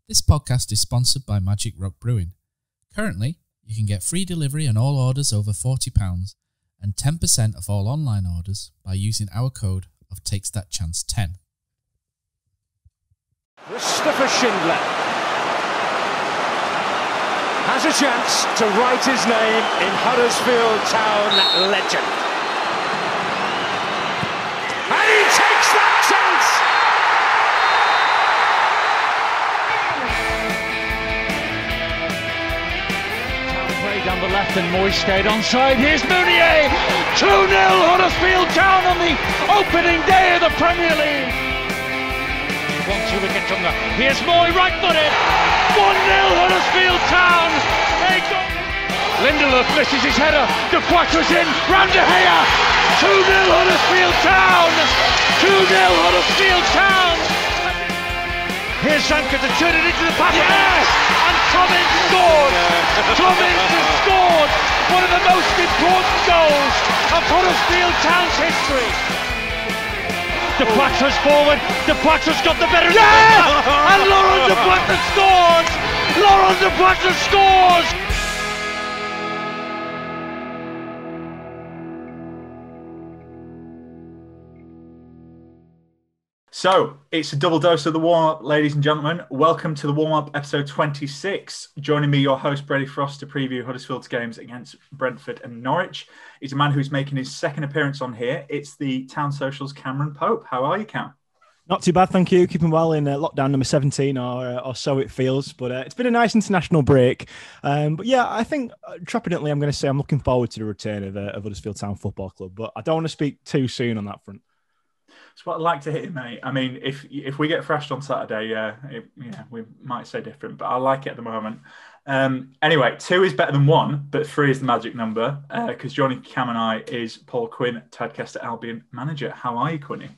This podcast is sponsored by Magic Rock Brewing. Currently, you can get free delivery on all orders over £40 and 10% of all online orders by using our code of TakesThatChance10. Christopher Schindler has a chance to write his name in Huddersfield Town legend. And he takes that chance! Play down the left and Moy stayed onside. Here's Mounier! 2-0 Huddersfield Town on the opening day of the Premier League. 1-2 wicket from the. Here's Moy, right-footed. 1-0 Huddersfield Town. Lindelof misses his header. De Quattro's in. Round De Gea. 2-0 Huddersfield Town. 2-0 Huddersfield Town. Here's Zanka to turn it into the pass. Yes! And Tommins scored. Tommins has scored one of the most important goals of Huddersfield Town's history. De Quattro's forward. De Quattro's got the better. Yes! And Laurent De Quattro scores. Laurent De Quattro scores. So, it's a double dose of the warm-up, ladies and gentlemen. Welcome to the warm-up episode 26. Joining me, your host, Brady Frost, to preview Huddersfield's games against Brentford and Norwich. He's a man who's making his second appearance on here. It's the Town Social's Cameron Pope. How are you, Cam? Not too bad, thank you. Keeping well in lockdown number 17, or so it feels. But it's been a nice international break. But yeah, I think, trepidantly, I'm going to say I'm looking forward to the return of Huddersfield Town Football Club. But I don't want to speak too soon on that front. That's what I'd like to hear, mate. I mean, if we get thrashed on Saturday, we might say different, but I like it at the moment. Anyway, 2 is better than 1, but 3 is the magic number, because joining Cam and I is Paul Quinn, Tadcaster Albion manager. How are you, Quinny?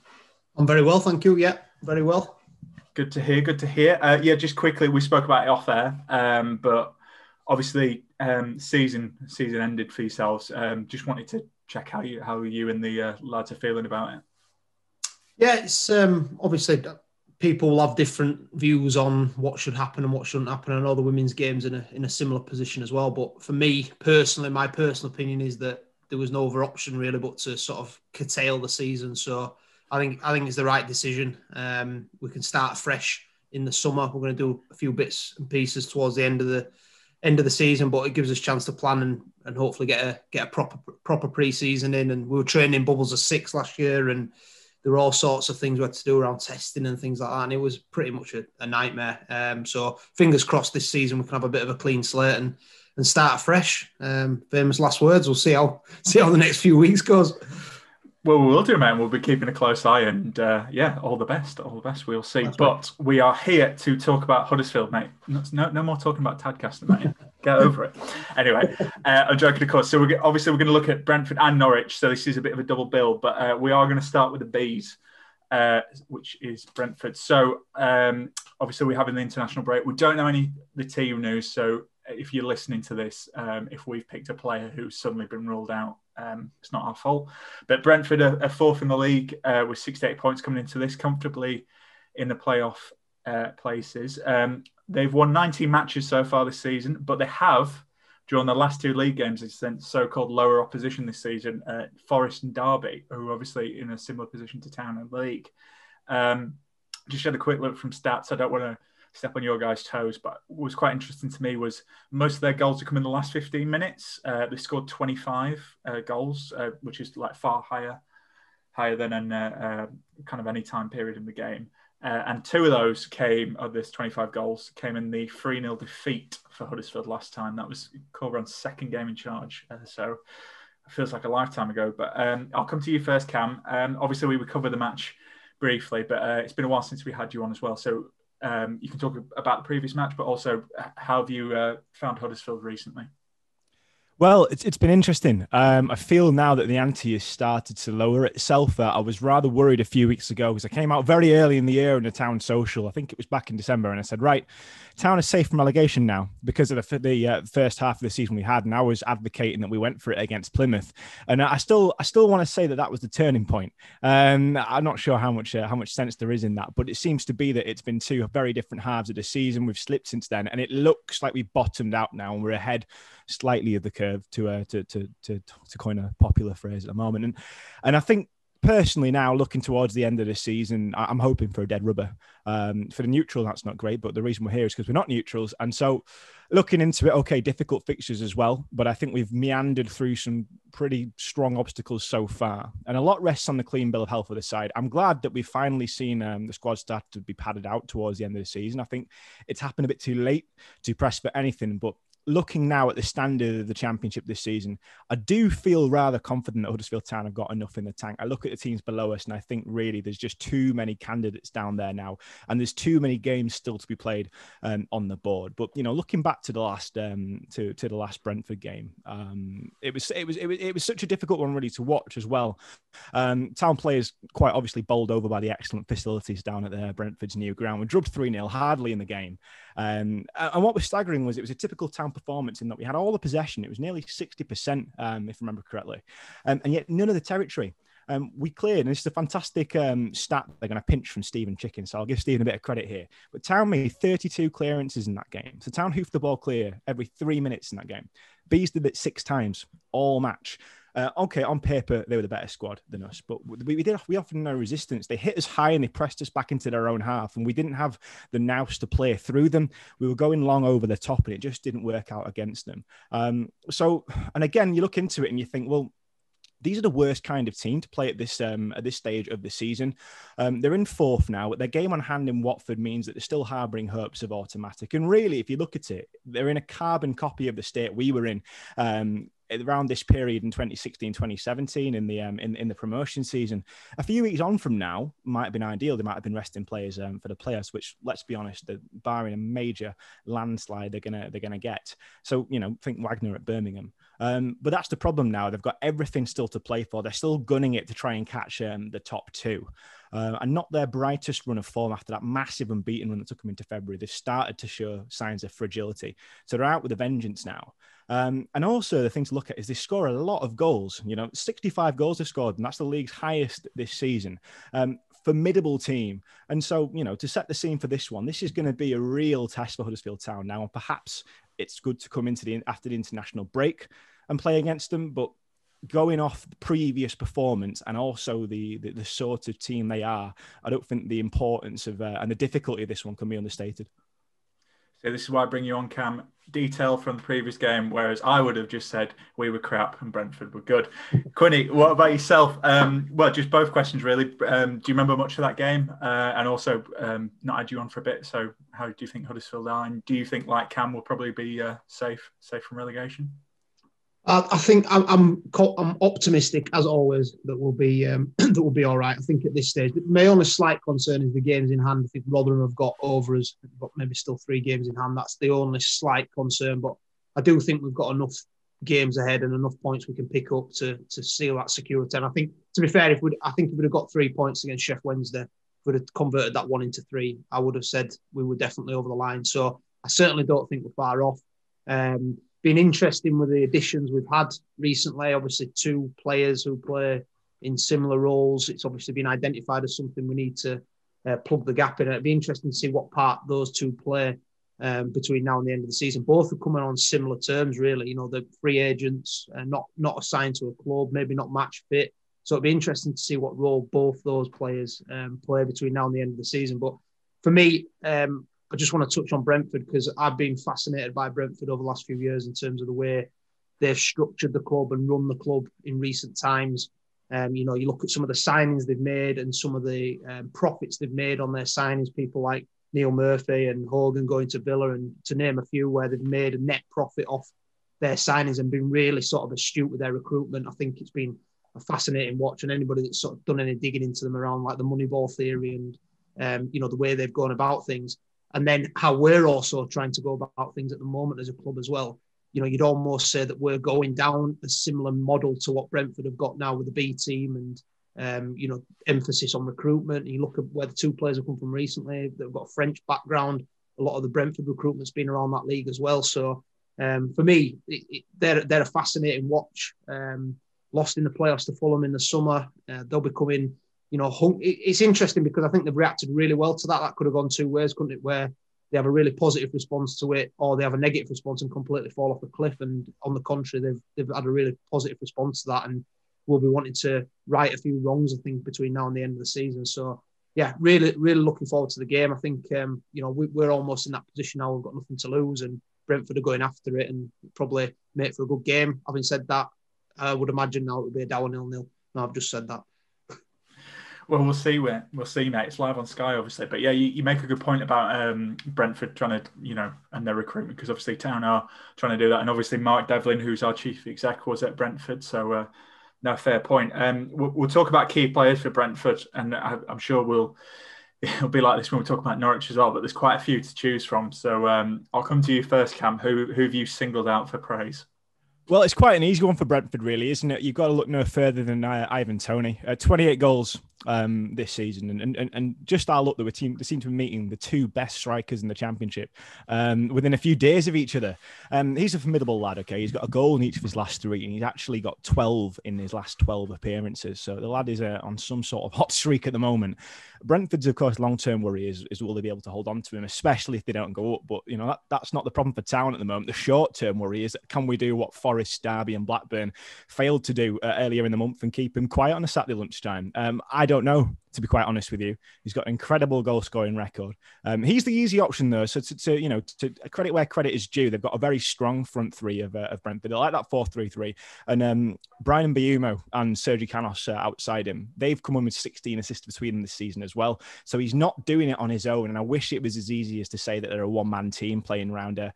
I'm very well, thank you. Yeah, very well. Good to hear, good to hear. Just quickly, we spoke about it off air, but obviously season ended for yourselves. Just wanted to check how you and the lads are feeling about it. Yeah, it's obviously people will have different views on what should happen and what shouldn't happen. I know the women's game's in a similar position as well. But for me personally, my personal opinion is that there was no other option really but to sort of curtail the season. So I think it's the right decision. We can start fresh in the summer. We're going to do a few bits and pieces towards the end of the season, but it gives us a chance to plan and hopefully get a proper pre-season in. And we were training in bubbles of 6 last year, and there were all sorts of things we had to do around testing and things like that. And it was pretty much a nightmare. So fingers crossed this season we can have a bit of a clean slate and start fresh. Famous last words. We'll see how the next few weeks goes. Well, we will do, man. We'll be keeping a close eye and, all the best. All the best. We'll see. That's but right. We are here to talk about Huddersfield, mate. No more talking about Tadcaster, mate. Get over it. Anyway, I'm joking, of course. So we're going to look at Brentford and Norwich. So this is a bit of a double bill, but we are going to start with the Bees, which is Brentford. So obviously we're having the international break. We don't know the team news. So if you're listening to this, if we've picked a player who's suddenly been ruled out, it's not our fault. But Brentford are fourth in the league with 68 points coming into this, comfortably in the playoff places. They've won 19 matches so far this season, but they have, during the last 2 league games, they sent so-called lower opposition this season, Forest and Derby, who are obviously in a similar position to Town and League. Just had a quick look from stats. I don't want to step on your guys' toes, but what was quite interesting to me was most of their goals have come in the last 15 minutes. They scored 25 goals, which is like far higher than in kind of any time period in the game. And 2 of those of this 25 goals came in the 3-0 defeat for Huddersfield last time. That was Corberan's second game in charge. So it feels like a lifetime ago. But I'll come to you first, Cam. Obviously, we covered the match briefly, but it's been a while since we had you on as well. So you can talk about the previous match, but also how have you found Huddersfield recently? Well, it's been interesting. I feel now that the ante has started to lower itself. I was rather worried a few weeks ago because I came out very early in the year in a Town social. I think it was back in December, and I said, right, Town is safe from relegation now because of the first half of the season we had, and I was advocating that we went for it against Plymouth. And I still want to say that was the turning point. I'm not sure how much sense there is in that, but it seems to be that it's been two very different halves of the season. We've slipped since then, and it looks like we've bottomed out now, and we're ahead slightly of the curve to coin a popular phrase at the moment. And I think personally now looking towards the end of the season, I'm hoping for a dead rubber. For the neutral, that's not great, but the reason we're here is because we're not neutrals. And so looking into it, okay, difficult fixtures as well, but I think we've meandered through some pretty strong obstacles so far. And a lot rests on the clean bill of health of the side. I'm glad that we've finally seen the squad start to be padded out towards the end of the season. I think it's happened a bit too late to press for anything, but looking now at the standard of the Championship this season, I do feel rather confident that Huddersfield Town have got enough in the tank. I look at the teams below us and I think really there's just too many candidates down there now, and there's too many games still to be played on the board. But looking back to the last to the last Brentford game, it was such a difficult one really to watch as well. Town players quite obviously bowled over by the excellent facilities down at Brentford's new ground. We drubbed 3-0 hardly in the game. And what was staggering was it was a typical Town performance in that we had all the possession. It was nearly 60%, if I remember correctly. And yet none of the territory. We cleared, and this is a fantastic stat they're going to pinch from Stephen Chicken, so I'll give Stephen a bit of credit here. But Town made 32 clearances in that game. So Town hoofed the ball clear every 3 minutes in that game. Bees did it 6 times all match. Okay, on paper, they were the better squad than us, but we offered no resistance. They hit us high and they pressed us back into their own half, and we didn't have the nous to play through them. We were going long over the top, and it just didn't work out against them. And again, you look into it and you think, well, these are the worst kind of team to play at this stage of the season. They're in 4th now. Their game on hand in Watford means that they're still harbouring hopes of automatic. And really, if you look at it, they're in a carbon copy of the state we were in around this period in 2016, 2017 in the promotion season. A few weeks on from now might have been ideal. They might have been resting players for the playoffs, which, let's be honest, barring a major landslide, they're gonna get. So think Wagner at Birmingham. But that's the problem now. They've got everything still to play for. They're still gunning it to try and catch the top 2. And not their brightest run of form after that massive unbeaten run that took them into February. They've started to show signs of fragility. So they're out with a vengeance now. And also the thing to look at is they score a lot of goals. 65 goals they've scored, and that's the league's highest this season. Formidable team. And so, to set the scene for this one, this is going to be a real test for Huddersfield Town now. And perhaps it's good to come into after the international break and play against them. But going off the previous performance and also the sort of team they are, I don't think the importance of and the difficulty of this one can be understated. So this is why I bring you on, Cam. Detail from the previous game, whereas I would have just said we were crap and Brentford were good. Quinny, what about yourself? Well, just both questions really. Do you remember much of that game? And also, not had you on for a bit. So, how do you think Huddersfield are? And do you think, like Cam, will probably be safe from relegation? I think I'm optimistic as always that we'll be all right. I think at this stage, my only slight concern is the games in hand. I think Rotherham have got over us, but maybe still 3 games in hand. That's the only slight concern. But I do think we've got enough games ahead and enough points we can pick up to seal that security. And I think, to be fair, if we'd have got 3 points against Sheffield Wednesday, if we'd have converted that 1 into 3, I would have said we were definitely over the line. So I certainly don't think we're far off. Been interesting with the additions we've had recently. Obviously, 2 players who play in similar roles. It's obviously been identified as something we need to plug the gap in. It'd be interesting to see what part those 2 play between now and the end of the season. Both are coming on similar terms, really. The free agents, not assigned to a club, maybe not match fit. So it'd be interesting to see what role both those players play between now and the end of the season. But for me, I just want to touch on Brentford because I've been fascinated by Brentford over the last few years in terms of the way they've structured the club and run the club in recent times. You look at some of the signings they've made and some of the profits they've made on their signings, people like Neil Murphy and Hogan going to Villa, and to name a few, where they've made a net profit off their signings and been really sort of astute with their recruitment. I think it's been a fascinating watch, and anybody that's sort of done any digging into them around like the Moneyball theory and the way they've gone about things. And then how we're also trying to go about things at the moment as a club as well. you'd almost say that we're going down a similar model to what Brentford have got now with the B team and, emphasis on recruitment. And you look at where the two players have come from recently. They've got a French background. A lot of the Brentford recruitment's been around that league as well. So for me, they're a fascinating watch. Lost in the playoffs to Fulham in the summer. They'll be coming, it's interesting because I think they've reacted really well to that. That could have gone two ways, couldn't it? Where they have a really positive response to it, or they have a negative response and completely fall off the cliff. And on the contrary, they've had a really positive response to that, and will be wanting to right a few wrongs, I think, between now and the end of the season. So, yeah, really, really looking forward to the game. I think, we're almost in that position now. We've got nothing to lose, and Brentford are going after it and probably make for a good game. Having said that, I would imagine now it would be a down 0-0. No, I've just said that. Well, we'll see, mate. It's live on Sky, obviously. But yeah, you make a good point about Brentford trying to, and their recruitment, because obviously Town are trying to do that. And obviously Mark Devlin, who's our chief exec, was at Brentford. So, no, fair point. We'll talk about key players for Brentford, and I'm sure it'll be like this when we talk about Norwich as well, but there's quite a few to choose from. So I'll come to you first, Cam. Who have you singled out for praise? Well, it's quite an easy one for Brentford, really, isn't it? You've got to look no further than Ivan Toney. 28 goals this season. And just our luck, they seem to be meeting the two best strikers in the Championship within a few days of each other. He's a formidable lad, okay? He's got a goal in each of his last three, and he's actually got 12 in his last 12 appearances. So the lad is on some sort of hot streak at the moment. Brentford's, of course, long-term worry is will they be able to hold on to him, especially if they don't go up. But, that's not the problem for Town at the moment. The short-term worry is, can we do what Forest, Derby and Blackburn failed to do earlier in the month and keep him quiet on a Saturday lunchtime? I don't know, to be quite honest with you. He's got an incredible goal-scoring record. He's the easy option, though. So to credit where credit is due, they've got a very strong front three of Brentford. They like that 4-3-3. And Brian Mbeumo and Sergi Canos outside him, they've come in with 16 assists between them this season as well. So he's not doing it on his own. And I wish it was as easy as to say that they're a one-man team playing around a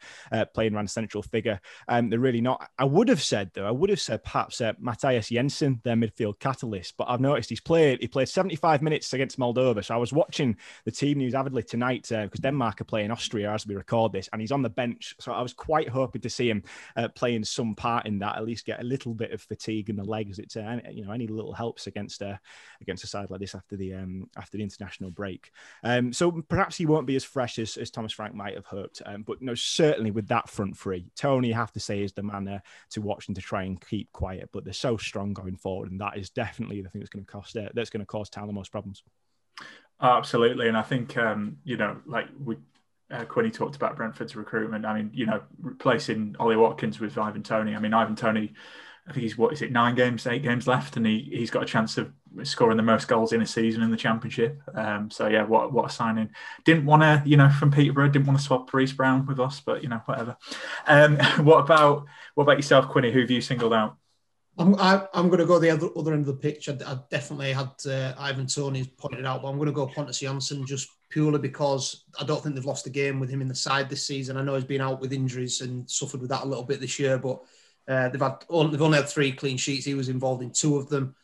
central figure. They're really not. I would have said perhaps Matthias Jensen, their midfield catalyst. But I've noticed he played 75 minutes against Moldova. So I was watching the team news avidly tonight because Denmark are playing Austria as we record this, and he's on the bench. So I was quite hoping to see him playing some part in that, at least get a little bit of fatigue in the legs. It's any little helps against a side like this after the international break. So perhaps he won't be as fresh as Thomas Frank might have hoped. But certainly with that front three, Tony, you have to say, is the man to watch and to try and keep quiet. But they're so strong going forward, and that is definitely the thing that's going to cause Town the most problems. Absolutely, and I think Quinny talked about Brentford's recruitment. I mean, replacing Ollie Watkins with Ivan Toney. I mean, Ivan Toney, I think he's 8 games left, and he's got a chance of scoring the most goals in a season in the Championship. So yeah, what a signing. Didn't want to, from Peterborough, didn't want to swap Reece Brown with us, but whatever. What about yourself, Quinny? Who have you singled out? I'm going to go the other end of the pitch. I definitely had Ivan Toney pointed out, but I'm going to go Pontus Jansson just purely because I don't think they've lost a game with him in the side this season. I know he's been out with injuries and suffered with that a little bit this year, but they've only had 3 clean sheets. He was involved in 2 of them.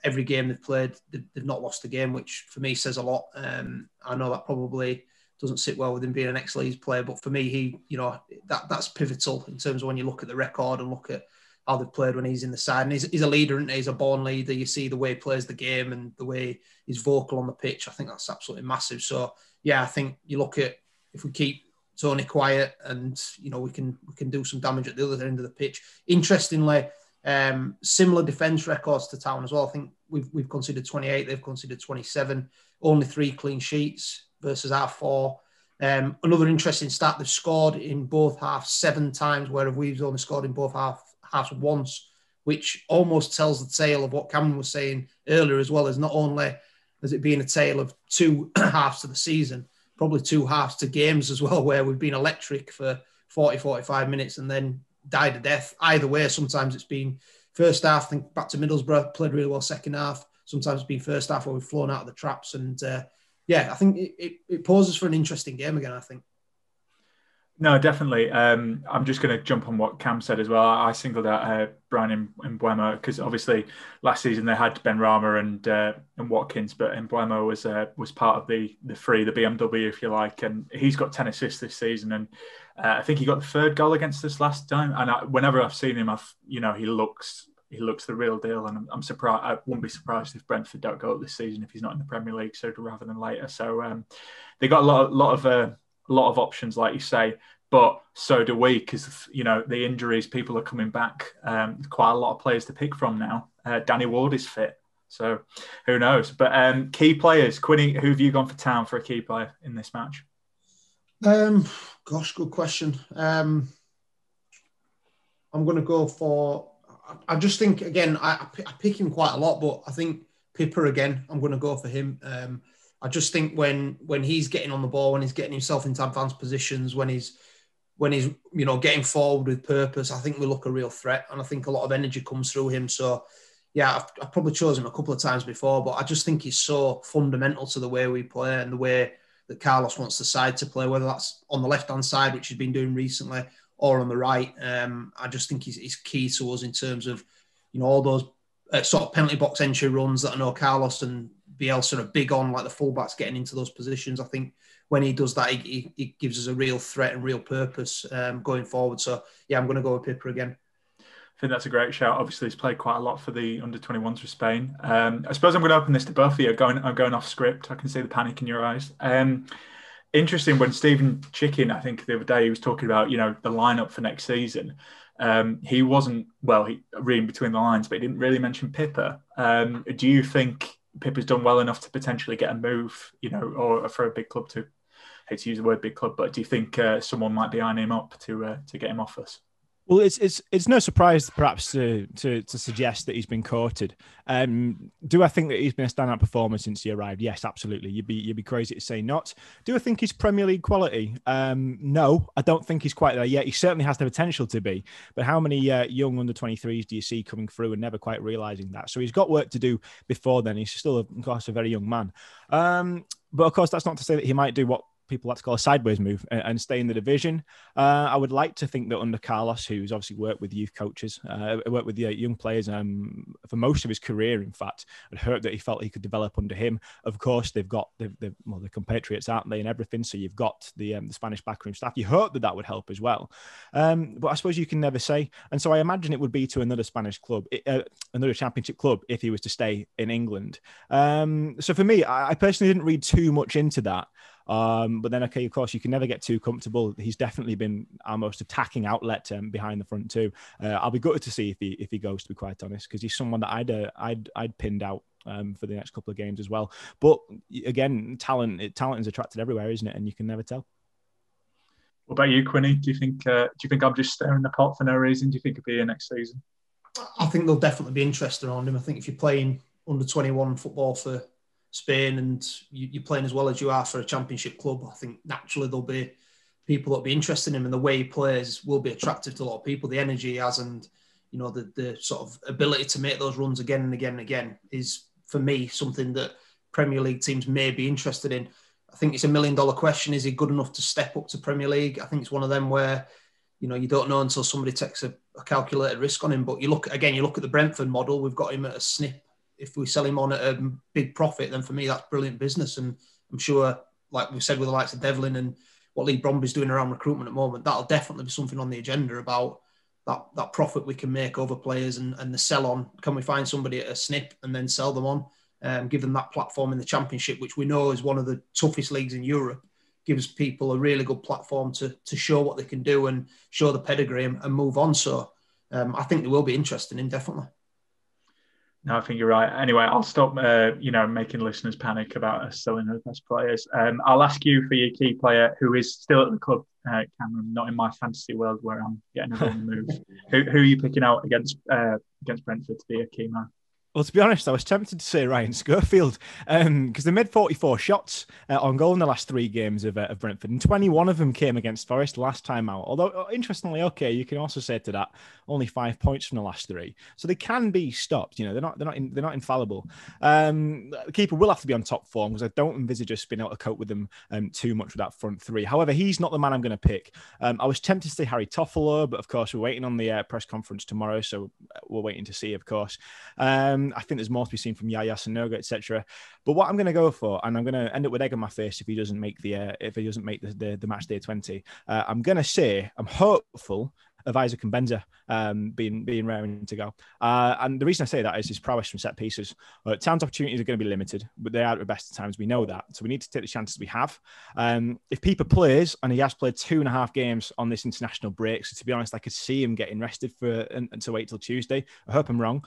Every game they've played, they've not lost a game, which for me says a lot. I know that probably doesn't sit well with him being an ex-Leeds player, but for me, that's pivotal in terms of when you look at the record and look at how they've played when he's in the side. And he's a leader, isn't he? He's a born leader. You see the way he plays the game and the way he's vocal on the pitch. I think that's absolutely massive. So, yeah, I think you look at, if we keep Tony quiet and, we can do some damage at the other end of the pitch. Interestingly, similar defence records to Town as well. I think we've conceded 28, they've conceded 27, only 3 clean sheets versus our 4. Another interesting stat, they've scored in both halves 7 times, whereas we've only scored in both halves once, which almost tells the tale of what Cameron was saying earlier, as well as not only has it been a tale of 2 halves to the season, probably 2 halves to games as well, where we've been electric for 40, 45 minutes and then died a death. Either way, sometimes it's been first half, think back to Middlesbrough, played really well second half. Sometimes it's been first half where we've flown out of the traps. And I think it poses for an interesting game again, I think. No, definitely. I'm just going to jump on what Cam said as well. I singled out Brian Mbeumo because obviously last season they had Ben Rama and Watkins, but Mbeumo was part of the BMW, if you like, and he's got 10 assists this season, and I think he got the third goal against us last time. And whenever I've seen him, he looks the real deal, and I'm surprised. I wouldn't be surprised if Brentford don't go up this season if he's not in the Premier League sooner rather than later. So they got a lot of options, like you say. But so do we, because the injuries, people are coming back. Quite a lot of players to pick from now. Danny Ward is fit, so who knows? But key players, Quinny, who have you gone for town for a key player in this match? Good question. I'm going to go for. I just think again, I pick him quite a lot, but I think Pippa again. I'm going to go for him. I just think when he's getting on the ball, when he's getting himself into advanced positions, when he's getting forward with purpose, I think we look a real threat, and I think a lot of energy comes through him. So, yeah, I've probably chosen him a couple of times before, but I just think he's so fundamental to the way we play and the way that Carlos wants the side to play, whether that's on the left-hand side, which he's been doing recently, or on the right. I just think he's key to us in terms of, all those sort of penalty box entry runs that I know Carlos and Bielsa are big on, like the fullbacks getting into those positions. I think when he does that, he gives us a real threat and real purpose going forward. So, yeah, I'm going to go with Pippa again. I think that's a great shout. Obviously, he's played quite a lot for the under-21s for Spain. I suppose I'm going to open this to both of you. I'm going off script. I can see the panic in your eyes. Interesting, when Stephen Chicken, I think the other day, he was talking about, the lineup for next season. He wasn't, reading between the lines, but he didn't really mention Pippa. Do you think Pippa's done well enough to potentially get a move, or for a big club to, I hate to use the word big club, but do you think someone might be eyeing him up to get him off us? Well, it's no surprise, perhaps, to suggest that he's been courted. Do I think that he's been a standout performer since he arrived? Yes, absolutely. You'd be crazy to say not. Do I think he's Premier League quality? No, I don't think he's quite there yet. He certainly has the potential to be. But how many young under-23s do you see coming through and never quite realising that? So he's got work to do before then. He's still, of course, a very young man. But, of course, that's not to say that he might do what people like to call a sideways move and stay in the division. I would like to think that under Carlos, who's obviously worked with youth coaches, worked with young players for most of his career, in fact, I'd heard that he felt he could develop under him. Of course, they've got the compatriots, aren't they, and everything. So you've got the Spanish backroom staff. You hope that would help as well. But I suppose you can never say. And so I imagine it would be to another Spanish club, another championship club, if he was to stay in England. So for me, I personally didn't read too much into that. But then, okay, of course, you can never get too comfortable. He's definitely been our most attacking outlet behind the front too. I'll be gutted to see if he goes, to be quite honest, because he's someone that I'd pinned out for the next couple of games as well. But again, talent is attracted everywhere, isn't it? And you can never tell. What about you, Quinny? Do you think I'm just stirring the pot for no reason? Do you think he'll be here next season? I think there'll definitely be interest around him. I think if you're playing under 21 football for Spain and you're playing as well as you are for a championship club, I think naturally there'll be people that'll be interested in him, and the way he plays will be attractive to a lot of people. The energy he has, and the sort of ability to make those runs again and again and again is, for me, something that Premier League teams may be interested in. I think it's $1 million question. Is he good enough to step up to Premier League? I think it's one of them where you don't know until somebody takes a calculated risk on him. But you look at the Brentford model. We've got him at a snip. If we sell him on at a big profit, then for me, that's brilliant business. And I'm sure, like we said with the likes of Devlin and what Lee Bromby's doing around recruitment at the moment, that'll definitely be something on the agenda about that profit we can make over players and the sell on. Can we find somebody at a snip and then sell them on, give them that platform in the Championship, which we know is one of the toughest leagues in Europe, gives people a really good platform to show what they can do and show the pedigree and move on. So I think they will be interested in, definitely. No, I think you're right. Anyway, I'll stop, making listeners panic about us selling our best players. I'll ask you for your key player who is still at the club, Cameron, not in my fantasy world where I'm getting a wrong move. Who are you picking out against Brentford to be a key man? Well, to be honest, I was tempted to say Ryan Schofield because they made 44 shots on goal in the last 3 games of Brentford, and 21 of them came against Forest last time out. Although, interestingly, okay, you can also say to that only 5 points from the last 3, so they can be stopped. You know, they're not infallible. The keeper will have to be on top form because I don't envisage us being able to cope with them too much with that front 3. However, he's not the man I'm going to pick. I was tempted to say Harry Toffolo, but of course we're waiting on the press conference tomorrow, so we're waiting to see, of course. I think there's more to be seen from Yaya Sanogo, etc. But what I'm going to go for, and I'm going to end up with egg on my face if he doesn't make the match day 20. I'm going to say I'm hopeful of Isaac Mbenza being raring to go. And the reason I say that is his prowess from set pieces. Town's opportunities are going to be limited, but they are at the best of times. We know that. So we need to take the chances we have. If Pieper plays, and he has played 2.5 games on this international break, so to be honest, I could see him getting rested until wait till Tuesday. I hope I'm wrong.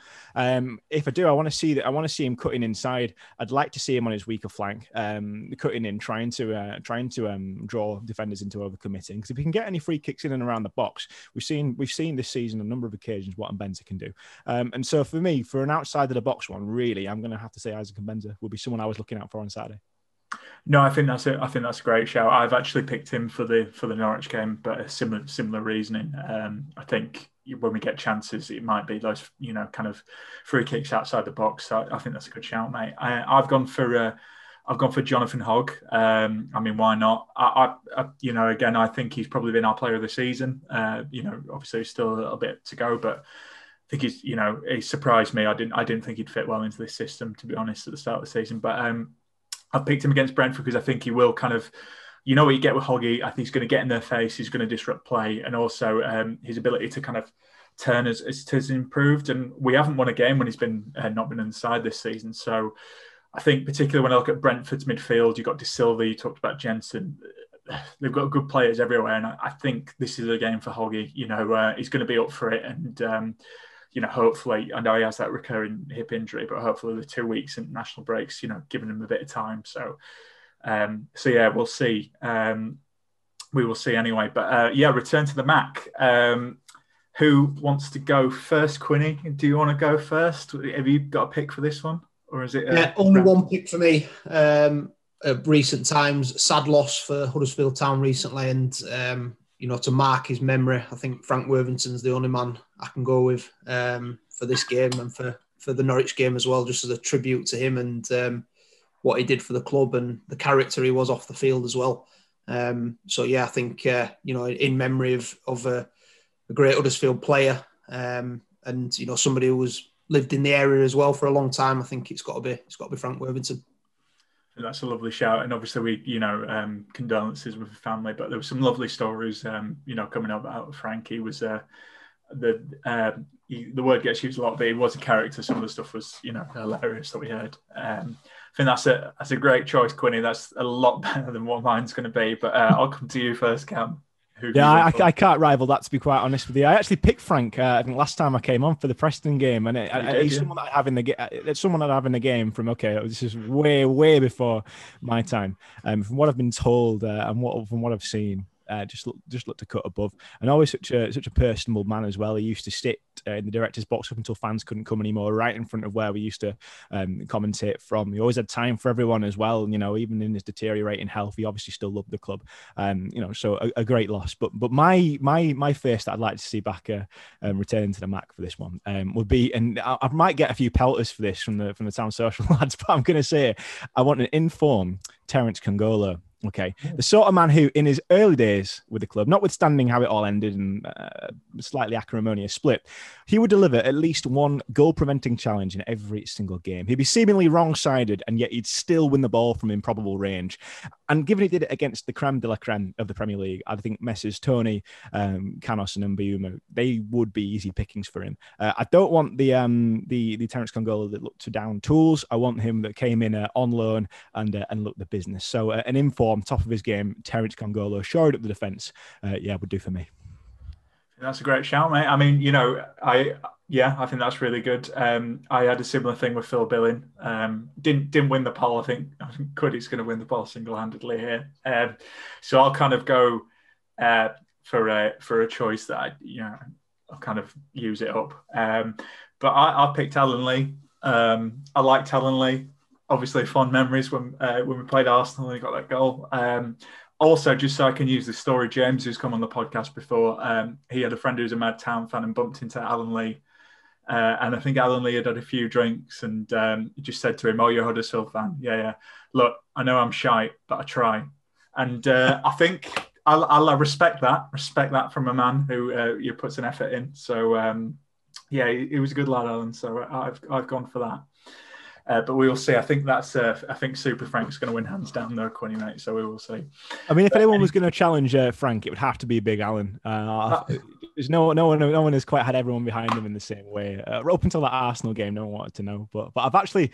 If I do, I want to see him cutting inside. I'd like to see him on his weaker flank, cutting in, trying to draw defenders into overcommitting. Because if he can get any free kicks in and around the box, we've seen this season on a number of occasions what Mbenza can do. And so for me, for an outside of the box one, really, I'm going to have to say Isaac Mbenza will be someone I was looking out for on Saturday. No, I think that's a great shout. I've actually picked him for the Norwich game, but a similar reasoning. I think when we get chances, it might be those kind of free kicks outside the box. So I think that's a good shout, mate. I've gone for Jonathan Hogg. I mean, why not? Again, I think he's probably been our player of the season. Obviously still a little bit to go, but I think he surprised me. I didn't think he'd fit well into this system, to be honest, at the start of the season. But I've picked him against Brentford because I think he will kind of, what you get with Hoggy. I think he's going to get in their face. He's going to disrupt play, and also his ability to kind of turn has improved. And we haven't won a game when he's been not been inside this season. So I think particularly when I look at Brentford's midfield, you've got De Silva, you talked about Jensen. They've got good players everywhere, and I think this is a game for Hoggy. He's going to be up for it, and hopefully, I know he has that recurring hip injury, but hopefully the 2 weeks international breaks, giving him a bit of time. So yeah, we'll see. We will see anyway. But return to the Mac. Who wants to go first, Quinny? Do you want to go first? Have you got a pick for this one? Or is it? Only one pick for me. Recent times, sad loss for Huddersfield Town recently, and to mark his memory, I think Frank Worthington's the only man I can go with for this game and for the Norwich game as well, just as a tribute to him and what he did for the club and the character he was off the field as well. I think in memory of a great Huddersfield player and somebody who was lived in the area as well for a long time, I think it's got to be Frank Worthington. That's a lovely shout, and obviously we, condolences with the family. But there were some lovely stories, coming up out of Frank. He was the word gets used a lot, but he was a character. Some of the stuff was, hilarious that we heard. I think that's a great choice, Quinny. That's a lot better than what mine's going to be. But I'll come to you first, Cam. I can't rival that, to be quite honest with you. I actually picked Frank. I think last time I came on for the Preston game, and he's someone that I have in the game from. Okay, this is way before my time. From what I've been told and from what I've seen, just looked a cut above, and always such a personable man as well. He used to sit in the director's box up until fans couldn't come anymore, right in front of where we used to commentate from. He always had time for everyone as well. Even in his deteriorating health, he obviously still loved the club. So a great loss. But my face that I'd like to see back returning to the Mac for this one would be, and I might get a few pelters for this from the Town Social lads, but I'm going to say I want an informed Terence Congolo. Okay, the sort of man who, in his early days with the club, notwithstanding how it all ended and a slightly acrimonious split, he would deliver at least one goal-preventing challenge in every single game. He'd be seemingly wrong-sided, and yet he'd still win the ball from improbable range. And given he did it against the creme de la creme of the Premier League, I think Messrs. Tony, Canos, and Mbeumo, they would be easy pickings for him. I don't want the Terence Congolo that looked to down tools. I want him that came in on loan and looked the business. So an informed, top of his game, Terence Congolo, shored up the defence. Would do for me. That's a great shout, mate. I mean, I think that's really good. I had a similar thing with Phil Billing. Didn't win the poll. I think Quiddy's going to win the poll single-handedly here. So I'll kind of go for a choice that I'll kind of use it up. But I picked Alan Lee. I liked Alan Lee. Obviously, fond memories when we played Arsenal and he got that goal. Also, just so I can use the story, James, who's come on the podcast before, he had a friend who was a Mad Town fan and bumped into Alan Lee. And I think Alan Lee had a few drinks and he just said to him, "Oh, you're a Huddersfield fan? Yeah. Look, I know I'm shy, but I try." And I think I'll respect that. Respect that from a man who puts an effort in. So, he was a good lad, Alan. So I've gone for that. But we will see. I think I think Super Frank's going to win hands down though, Quinny, mate. So we will see. I mean, if anyone was going to challenge Frank, it would have to be Big Alan. There's no one has quite had everyone behind him in the same way. Up until that Arsenal game, no one wanted to know. But I've actually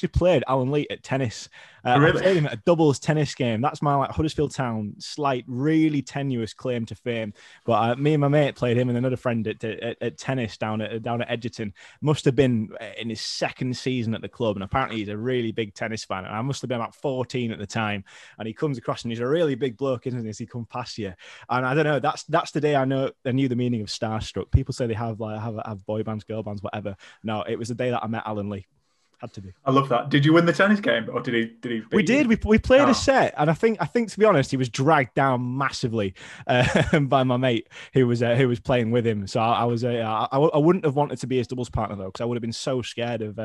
played Alan Lee at tennis. Really? I played him at a doubles tennis game. That's my Huddersfield Town slight, really tenuous claim to fame. But me and my mate played him and another friend at tennis down at Edgerton. Must have been in his second season at the club, and apparently he's a really big tennis fan. And I must have been about 14 at the time. And he comes across and he's a really big bloke, isn't he? As he comes past you, and I don't know. That's the day I knew the meaning of starstruck. People say they have boy bands, girl bands, whatever. No, it was the day that I met Alan Lee. Had to be. I love that. Did you win the tennis game, or did he? Beat we did. You? We played a set, and I think to be honest, he was dragged down massively by my mate who was playing with him. So I wouldn't have wanted to be his doubles partner though, because I would have been so scared of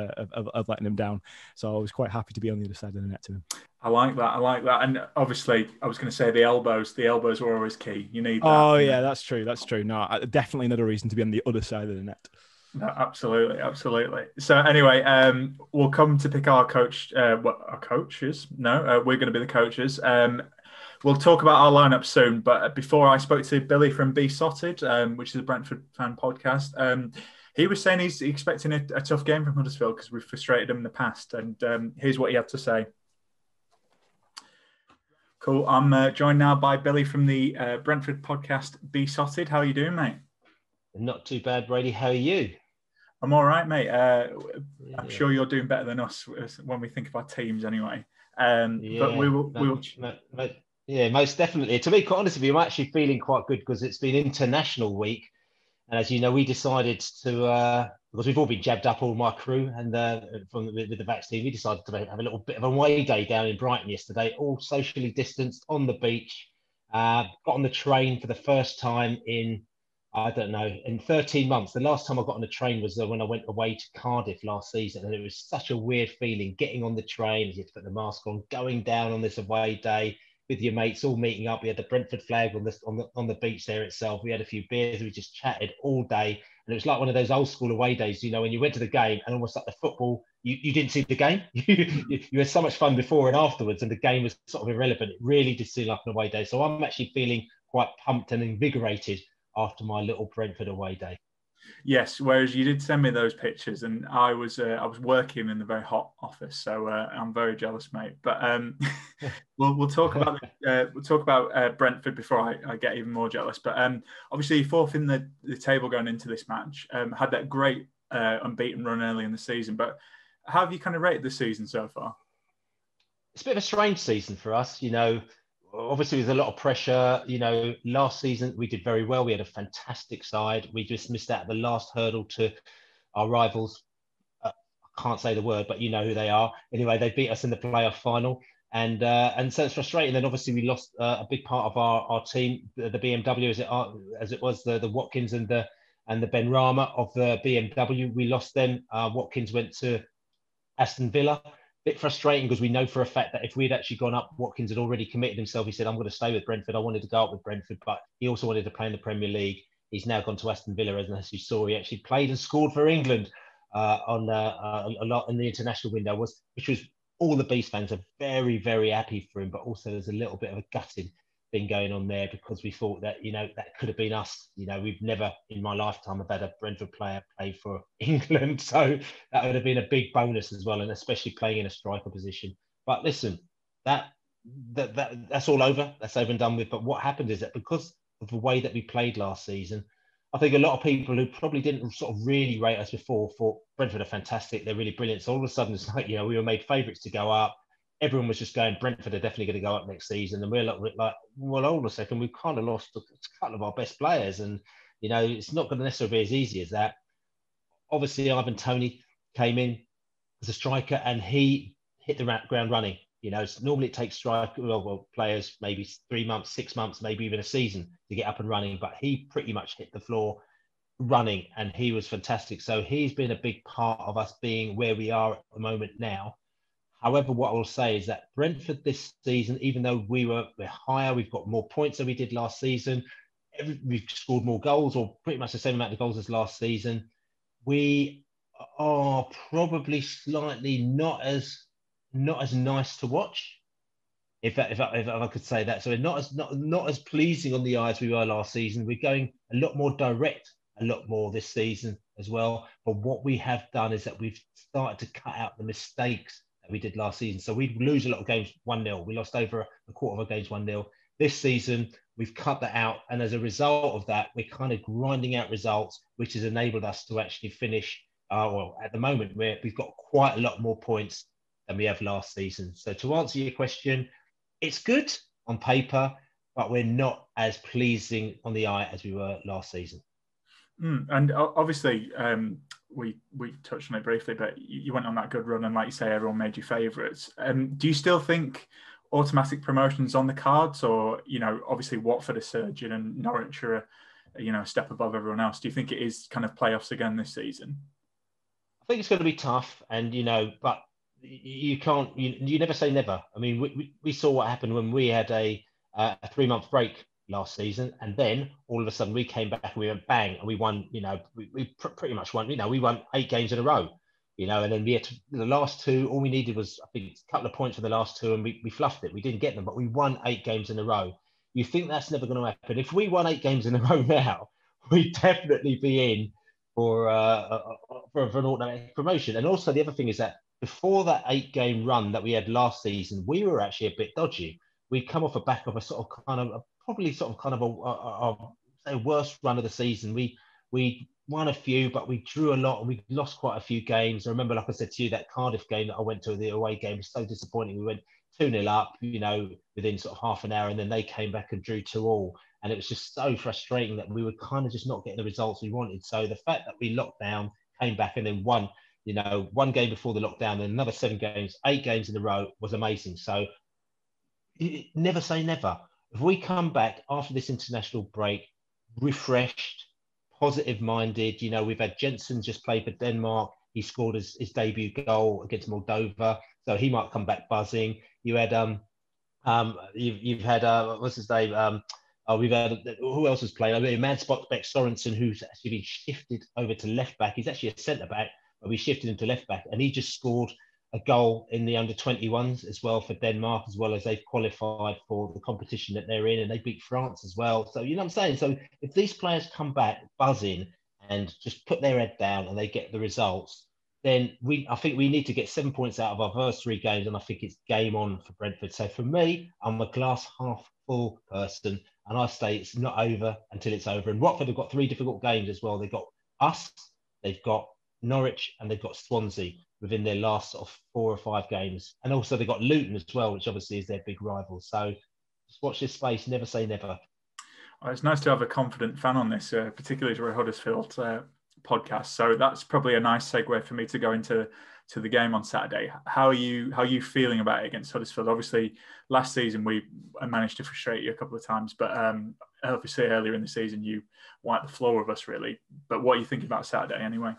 letting him down. So I was quite happy to be on the other side of the net to him. I like that. And obviously, I was going to say the elbows were always key. You need that. Oh yeah, that's true. No, definitely another reason to be on the other side of the net. No, absolutely. So anyway, we'll come to pick our coach. Our coaches? No, we're going to be the coaches. We'll talk about our lineup soon. But before, I spoke to Billy from Beesotted, which is a Brentford fan podcast. He was saying he's expecting a tough game from Huddersfield because we've frustrated him in the past. And here's what he had to say. Cool. I'm joined now by Billy from the Brentford podcast Beesotted. How are you doing, mate? Not too bad, Brady. How are you? I'm all right, mate. I'm sure you're doing better than us when we think of our teams anyway. But we will. Most definitely. To be quite honest with you, I'm actually feeling quite good because it's been International Week. And as you know, we decided to, because we've all been jabbed up, all my crew, and with the vaccine, we decided to have a little bit of a away day down in Brighton yesterday, all socially distanced on the beach. Got on the train for the first time in 13 months. The last time I got on the train was when I went away to Cardiff last season, and it was such a weird feeling getting on the train. You had to put the mask on, going down on this away day with your mates, all meeting up. We had the Brentford flag on the beach there itself. We had a few beers. We just chatted all day, and it was like one of those old school away days. You know, when you went to the game and almost like the football, you didn't see the game. You had so much fun before and afterwards, and the game was sort of irrelevant. It really did seem like an away day. So I'm actually feeling quite pumped and invigorated after my little Brentford away day. Yes, whereas you did send me those pictures, and I was working in the very hot office, so I'm very jealous, mate. But we'll talk about Brentford before I get even more jealous. But obviously, fourth in the table going into this match, had that great unbeaten run early in the season. But how have you kind of rated the season so far? It's a bit of a strange season for us, you know. Obviously, there's a lot of pressure. You know, last season we did very well. We had a fantastic side. We just missed out the last hurdle to our rivals. I can't say the word, but you know who they are. Anyway, they beat us in the playoff final, and so it's frustrating. Then obviously we lost a big part of our team, the BMW, as it was the Watkins and the Ben Rama of the BMW. We lost them. Watkins went to Aston Villa. Bit frustrating because we know for a fact that if we'd actually gone up, Watkins had already committed himself. He said, "I'm going to stay with Brentford. I wanted to go up with Brentford," but he also wanted to play in the Premier League. He's now gone to Aston Villa, as you saw. He actually played and scored for England a lot in the international window, which was all the Beast fans are very, very happy for him. But also there's a little bit of a gutting thing going on there because we thought that, you know, that could have been us. You know, we've never in my lifetime have had a Brentford player play for England. So that would have been a big bonus as well, and especially playing in a striker position. But listen, that's all over. That's over and done with. But what happened is that because of the way that we played last season, I think a lot of people who probably didn't sort of really rate us before thought Brentford are fantastic. They're really brilliant. So all of a sudden it's like, you know, we were made favourites to go up. Everyone was just going, Brentford are definitely going to go up next season. And we're like, well, hold on a second, we've kind of lost a couple of our best players. And, you know, it's not going to necessarily be as easy as that. Obviously, Ivan Toney came in as a striker, and he hit the ground running. You know, normally it takes players maybe 3 months, 6 months, maybe even a season to get up and running, but he pretty much hit the floor running, and he was fantastic. So he's been a big part of us being where we are at the moment now. However, what I will say is that Brentford this season, even though we're higher, we've got more points than we did last season, we've scored more goals, or pretty much the same amount of goals as last season. We are probably slightly not as nice to watch, if I could say that. So we're not as pleasing on the eye as we were last season. We're going a lot more direct, a lot more this season as well. But what we have done is that we've started to cut out the mistakes that we did last season. So we'd lose a lot of games 1-0. We lost over a quarter of our games 1-0. This season, we've cut that out. And as a result of that, we're kind of grinding out results, which has enabled us to actually finish, at the moment, we've got quite a lot more points than we have last season. So to answer your question, it's good on paper, but we're not as pleasing on the eye as we were last season. And obviously, we touched on it briefly, but you went on that good run, and like you say, everyone made you favourites. Do you still think automatic promotions on the cards, or obviously Watford are surging and Norwich are a step above everyone else? Do you think it is kind of playoffs again this season? I think it's going to be tough, and but you can't. You never say never. I mean, we saw what happened when we had a 3-month break last season, and then all of a sudden we came back and we went bang, and we won. We pretty much won. We won 8 games in a row. And then we had the last 2. All we needed was, I think, a couple of points for the last 2, and we fluffed it. We didn't get them, but we won 8 games in a row. You think that's never going to happen? If we won 8 games in a row now, we'd definitely be in for an automatic promotion. And also the other thing is that before that 8-game run that we had last season, we were actually a bit dodgy. We'd come off the back of a worst run of the season. We won a few, but we drew a lot, and we lost quite a few games. I remember, like I said to you, that Cardiff game that I went to, the away game, was so disappointing. We went 2-0 up, within sort of half an hour, and then they came back and drew 2-2. And it was just so frustrating that we were kind of just not getting the results we wanted. So the fact that we locked down, came back, and then won, 1 game before the lockdown, and another 7 games, 8 games in a row, was amazing. So never say never. If we come back after this international break, refreshed, positive-minded, we've had Jensen just play for Denmark. He scored his debut goal against Moldova, so he might come back buzzing. You had you've had what's his name? We've had, who else has played? I mean, Mads Beck Sorensen, who's actually been shifted over to left back. He's actually a centre back, but we shifted him to left back, and he just scored a goal in the under-21s as well for Denmark, as well as they've qualified for the competition that they're in, and they beat France as well. So, what I'm saying? So if these players come back buzzing and just put their head down and they get the results, then I think we need to get 7 points out of our first 3 games, and I think it's game on for Brentford. So for me, I'm a glass half full person, and I say it's not over until it's over. And Watford have got 3 difficult games as well. They've got us, they've got Norwich, and they've got Swansea within their last sort of 4 or 5 games. And also they've got Luton as well, which obviously is their big rival. So just watch this space, never say never. Well, it's nice to have a confident fan on this, particularly to a Huddersfield podcast. So that's probably a nice segue for me to go into the game on Saturday. How are you feeling about it against Huddersfield? Obviously, last season we managed to frustrate you a couple of times, but obviously earlier in the season you wiped the floor with us, really. But what are you thinking about Saturday anyway?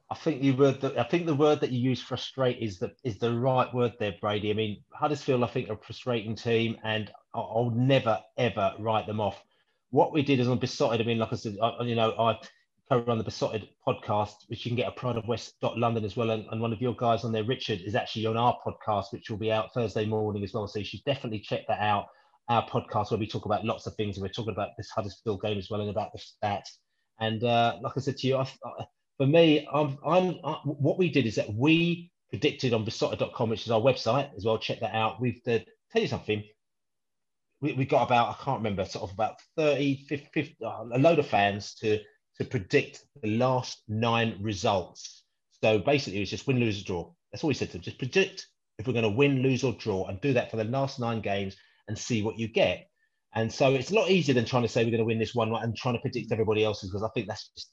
I think the word that you use, frustrate, is the right word there, Brady. I mean, Huddersfield, I think, are a frustrating team, and I'll never ever write them off. What we did is on Beesotted. I mean, like I said, I co-run the Beesotted podcast, which you can get at prideofwest.london as well, and one of your guys on there, Richard, is actually on our podcast, which will be out Thursday morning as well. So you should definitely check that out. Our podcast where we talk about lots of things, and we're talking about this Huddersfield game as well, and about the stats. And like I said to you, for me, what we did is that we predicted on beesotted.com, which is our website as well. Check that out. Tell you something. We got about, I can't remember, sort of about 30, 50, a load of fans to predict the last 9 results. So basically, it was just win, lose, or draw. That's all we said to them. Just predict if we're going to win, lose, or draw, and do that for the last 9 games and see what you get. And so it's a lot easier than trying to say we're going to win this one and trying to predict everybody else's, because I think that's just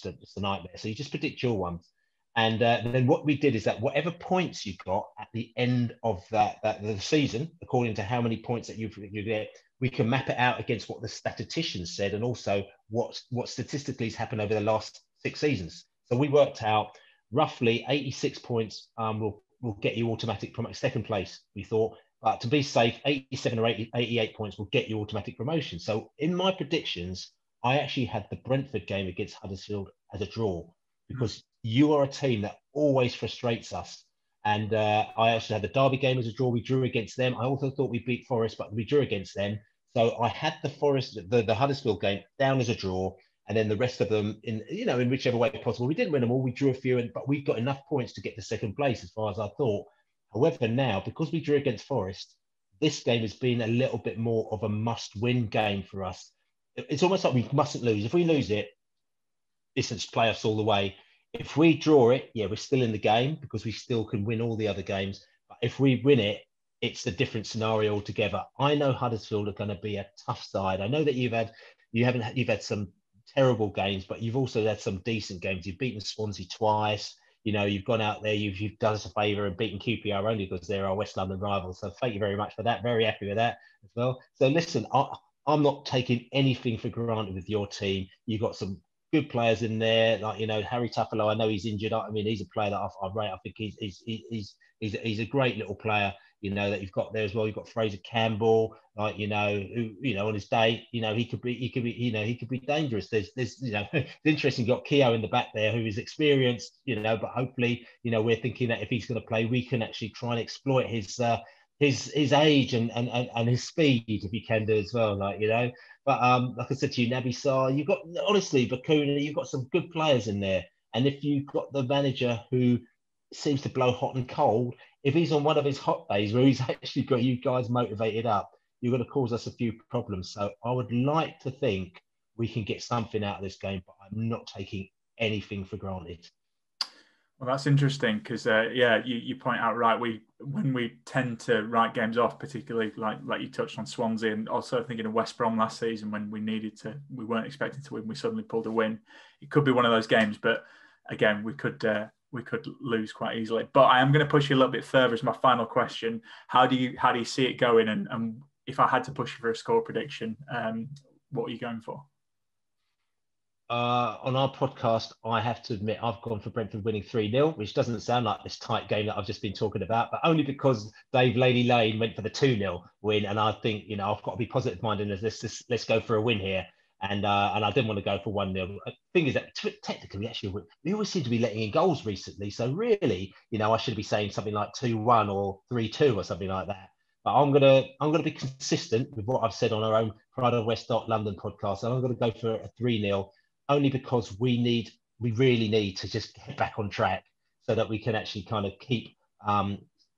a nightmare. So you just predict your ones. And then what we did is that whatever points you got at the end of the season, according to how many points that you get, we can map it out against what the statisticians said, and also what statistically has happened over the last 6 seasons. So we worked out roughly 86 points will get you automatic second place, we thought. But to be safe, 87 or 88 points will get you automatic promotion. So in my predictions, I actually had the Brentford game against Huddersfield as a draw, because you are a team that always frustrates us. And I actually had the Derby game as a draw. We drew against them. I also thought we beat Forest, but we drew against them. So I had the Huddersfield game down as a draw, and then the rest of them in whichever way possible. We didn't win them all. We drew a few, but we got enough points to get to second place as far as I thought. However, now, because we drew against Forest, this game has been a little bit more of a must-win game for us. It's almost like we mustn't lose. If we lose it, it's playoffs all the way. If we draw it, yeah, we're still in the game because we still can win all the other games. But if we win it, it's a different scenario altogether. I know Huddersfield are going to be a tough side. I know that you've had some terrible games, but you've also had some decent games. You've beaten Swansea twice. You've gone out there, you've done us a favour and beaten QPR only because they're our West London rivals. So thank you very much for that. Very happy with that as well. So listen, I'm not taking anything for granted with your team. You've got some good players in there, like Harry Tuffalo. I know he's injured. I mean, he's a player that I rate. I think he's a great little player. That you've got there as well. You've got Fraser Campbell, like who on his day, he could be dangerous. There's it's interesting. You've got Keogh in the back there who is experienced, but hopefully, we're thinking that if he's going to play, we can actually try and exploit his age and his speed if you can do as well, But like I said to you, Naby Sarr, you've got honestly Bakuna, you've got some good players in there, and if you've got the manager who seems to blow hot and cold, if he's on one of his hot days where he's actually got you guys motivated up, you're going to cause us a few problems. So I would like to think we can get something out of this game, but I'm not taking anything for granted. Well, that's interesting because, you point out right. When we tend to write games off, particularly like you touched on Swansea, and also thinking of West Brom last season when we weren't expecting to win, we suddenly pulled a win. It could be one of those games, but again, we could lose quite easily. But I am going to push you a little bit further as my final question. How do you see it going? And if I had to push you for a score prediction, what are you going for? On our podcast, I have to admit I've gone for Brentford winning 3-0, which doesn't sound like this tight game that I've just been talking about, but only because Dave Lady Lane went for the 2-0 win, and I think I've got to be positive-minded and let's go for a win here, and I didn't want to go for 1-0. The thing is that technically, actually, we always seem to be letting in goals recently, so really, I should be saying something like 2-1 or 3-2 or something like that. But I'm gonna be consistent with what I've said on our own Pride of West London podcast, and I'm going to go for a 3-0. Only because we really need to just get back on track so that we can actually kind of keep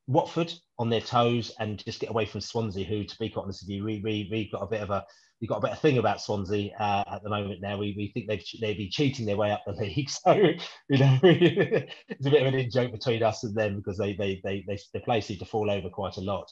Watford on their toes and just get away from Swansea, who, to be quite honest with you, we've got a better thing about Swansea at the moment now. We think they've been cheating their way up the league, so it's a bit of an in-joke between us and them because the place seems to fall over quite a lot.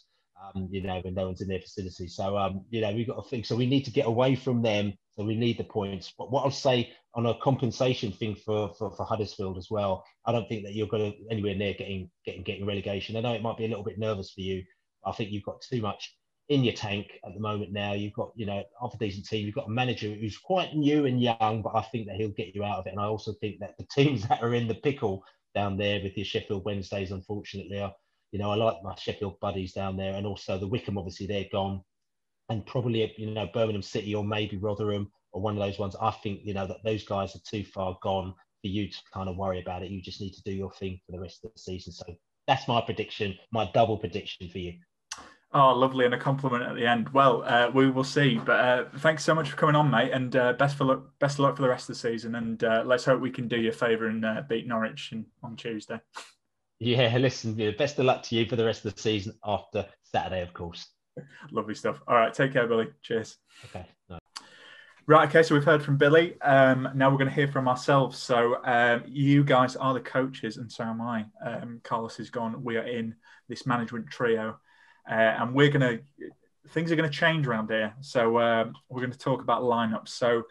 When no one's in their facility. So, we've got to think. So we need to get away from them. So we need the points. But what I'll say on a compensation thing for Huddersfield as well, I don't think that you're going to anywhere near getting relegation. I know it might be a little bit nervous for you. But I think you've got too much in your tank at the moment now. You've got, half a decent team. You've got a manager who's quite new and young, but I think that he'll get you out of it. And I also think that the teams that are in the pickle down there with your Sheffield Wednesdays, unfortunately, are I like my Sheffield buddies down there, and also the Wickham, obviously, they're gone. And probably, Birmingham City or maybe Rotherham or one of those ones. I think, that those guys are too far gone for you to kind of worry about it. You just need to do your thing for the rest of the season. So that's my prediction, my double prediction for you. Oh, lovely. And a compliment at the end. Well, we will see. But thanks so much for coming on, mate. And best of luck for the rest of the season. And let's hope we can do you a favour and beat Norwich on Tuesday. Yeah, listen, best of luck to you for the rest of the season after Saturday, of course. Lovely stuff. All right, take care, Billy. Cheers. Okay. No. Right, okay, so we've heard from Billy. Now we're going to hear from ourselves. So you guys are the coaches, and so am I. Carlos is gone. We are in this management trio, and things are going to change around here. So we're going to talk about lineups. So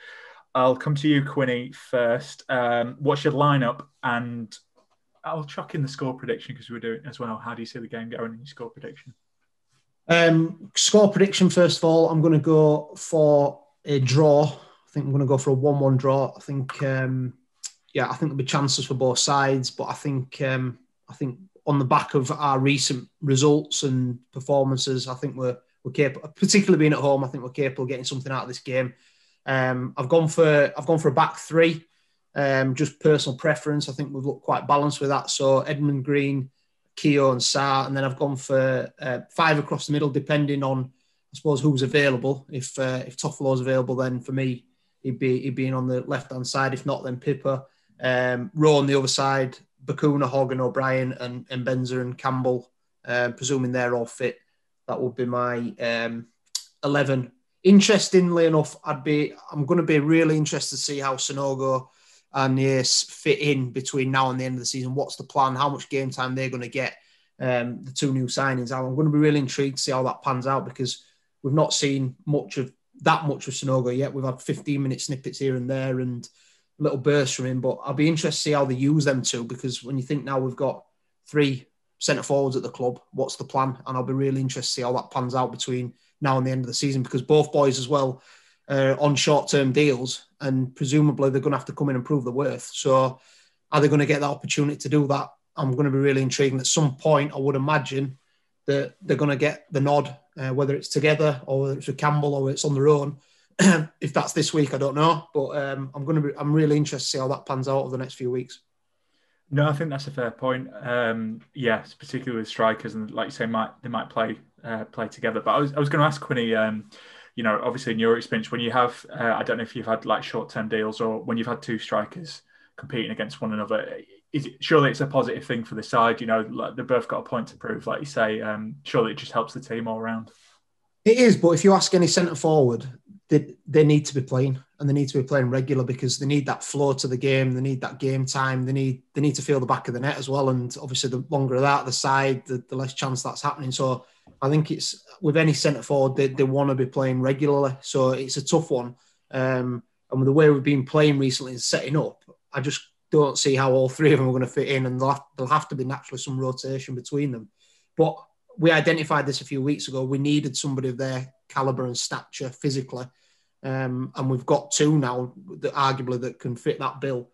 I'll come to you, Quinny, first. What's your lineup, and I'll chuck in the score prediction because we're doing it as well. How do you see the game going in your score prediction? Score prediction, first of all, I'm going to go for a draw. I think I'm going to go for a 1-1 draw. I think, I think there'll be chances for both sides, but I think on the back of our recent results and performances, I think we're capable, particularly being at home. I think we're capable of getting something out of this game. I've gone for a back three, just personal preference. I think we've looked quite balanced with that. So Edmund Green, Keogh and Sarr, and then I've gone for 5 across the middle, depending on, I suppose, who's available. If Toffolo's available, then for me he'd be in on the left hand side. If not, then Pippa, Rowe on the other side, Bakuna, Hogg and O'Brien, and Benza and Campbell, presuming they're all fit. That would be my 11. Interestingly enough, I'm going to be really interested to see how Sanogo and Nias fit in between now and the end of the season. What's the plan? How much game time they're going to get? The 2 new signings. I'm going to be really intrigued to see how that pans out, because we've not seen much of Sanogo yet. We've had 15-minute snippets here and there and little bursts from him, but I'll be interested to see how they use them too, because when you think now we've got 3 centre forwards at the club, what's the plan? And I'll be really interested to see how that pans out between now and the end of the season, because both boys as well on short-term deals, and presumably they're going to have to come in and prove their worth. So are they going to get that opportunity to do that? I'm going to be really intrigued. And at some point, I would imagine that they're going to get the nod, whether it's together or whether it's with Campbell or it's on their own. If that's this week, I don't know. But I'm really interested to see how that pans out over the next few weeks. No, I think that's a fair point. Yes, particularly with strikers, and like you say, they might play together. But I was going to ask Quinny, obviously in your experience, when you have, I don't know if you've had like short-term deals or when you've had 2 strikers competing against one another, surely it's a positive thing for the side. Like they've both got a point to prove, like you say. Surely it just helps the team all around. It is, but if you ask any centre forward, they need to be playing, and they need to be playing regular, because they need that flow to the game. They need that game time. They need to feel the back of the net as well. And obviously, the longer of that, the side, the less chance that's happening. So I think it's with any centre forward, they want to be playing regularly. So it's a tough one. And with the way we've been playing recently and setting up, I just don't see how all 3 of them are going to fit in, and there'll have to be naturally some rotation between them. But we identified this a few weeks ago. We needed somebody of their calibre and stature physically. And we've got 2 now that arguably that can fit that bill.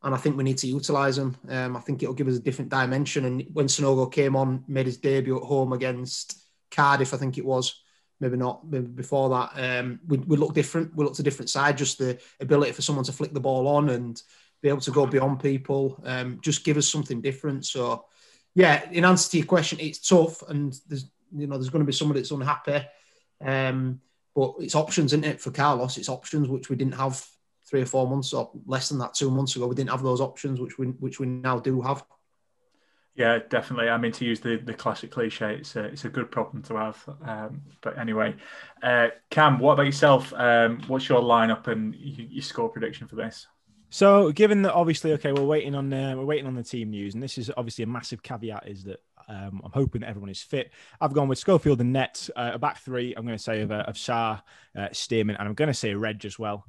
And I think we need to utilise them. I think it'll give us a different dimension. And when Sanogo came on, made his debut at home against Cardiff, I think it was, maybe not, maybe before that, we look different. We looked a different side, just the ability for someone to flick the ball on and be able to go beyond people, just give us something different. So, yeah, in answer to your question, it's tough, and there's going to be somebody that's unhappy. But it's options, isn't it, for Carlos? It's options which we didn't have 3 or 4 months, or less than that, 2 months ago. We didn't have those options, which we now do have. Yeah, definitely. I mean, to use the classic cliche, it's a good problem to have. But anyway, Cam, what about yourself? What's your lineup and your score prediction for this? So, given that obviously, okay, we're waiting on the team news, and this is obviously a massive caveat, is that I'm hoping that everyone is fit. I've gone with Schofield and Nets, a back 3. I'm going to say of Sarr, Stearman, and I'm going to say Reg as well.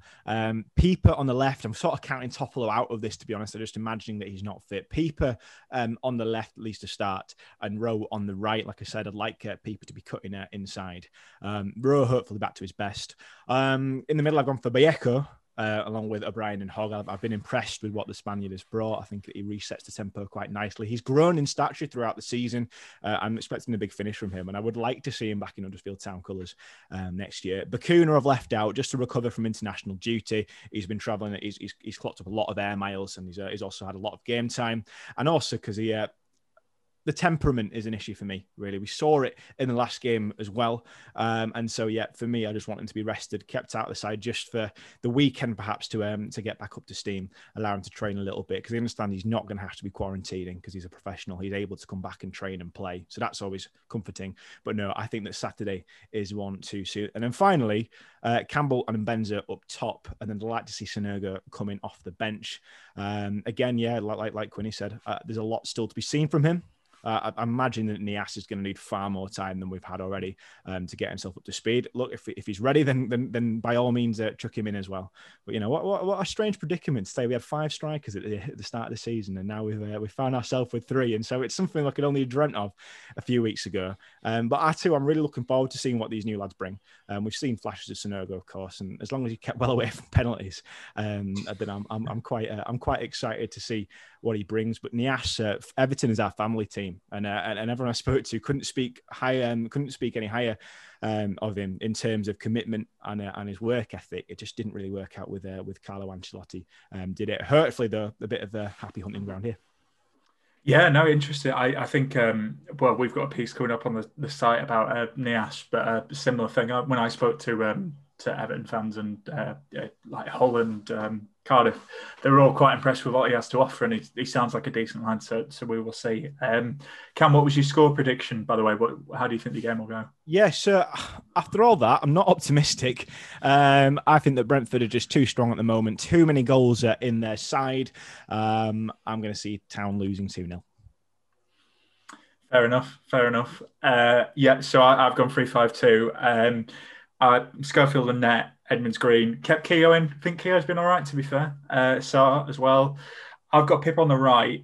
Pieper on the left. I'm sort of counting Toffolo out of this, to be honest. I'm just imagining that he's not fit. Pieper on the left, at least to start, and Rowe on the right. Like I said, I'd like Pieper to be cutting inside. Rowe hopefully back to his best. In the middle, I've gone for Vallejo. Along with O'Brien and Hogg. I've been impressed with what the Spaniard has brought. I think that he resets the tempo quite nicely. He's grown in stature throughout the season. I'm expecting a big finish from him, and I would like to see him back in Huddersfield Town colours next year. Bakuna I've left out just to recover from international duty. He's been travelling. He's clocked up a lot of air miles, and he's also had a lot of game time. And also because the temperament is an issue for me, really. We saw it in the last game as well. And so, yeah, for me, I just want him to be rested, kept out of the side just for the weekend, perhaps, to get back up to steam, allow him to train a little bit, because I understand he's not going to have to be quarantining because he's a professional. He's able to come back and train and play. So that's always comforting. But no, I think that Saturday is one too soon. And then finally, Campbell and Benza up top. And then I'd like to see Sanogo coming off the bench. Again, yeah, like Quinny said, there's a lot still to be seen from him. I imagine that Nias is going to need far more time than we've had already to get himself up to speed. Look, if he's ready, then by all means, chuck him in as well. But you know what a strange predicament to say. We had 5 strikers at the start of the season, and now we found ourselves with 3, and so it's something I could only have dreamt of a few weeks ago. But I'm really looking forward to seeing what these new lads bring. We've seen flashes of Sonogo, of course, and as long as he kept well away from penalties, then I'm quite excited to see what he brings. But Nias, Everton is our family team, and everyone I spoke to couldn't speak any higher of him in terms of commitment and his work ethic. It just didn't really work out with Carlo Ancelotti. Did it? Hurtfully, though, a bit of a happy hunting ground here. Yeah, no, interesting. I think, we've got a piece coming up on the site about Nias, but a similar thing. When I spoke to Everton fans and like Hull and Cardiff, they were all quite impressed with what he has to offer, and he sounds like a decent lad, so we will see. Cam, what was your score prediction, by the way? How do you think the game will go? Yeah, so after all that, I'm not optimistic. I think that Brentford are just too strong at the moment. Too many goals in their side. I'm going to see Town losing 2-0. Fair enough. So I've gone 3-5-2. Schofield and net, Edmonds Green. Kept Keogh in. I think Keogh's been all right, to be fair. Sarr as well. I've got Pip on the right,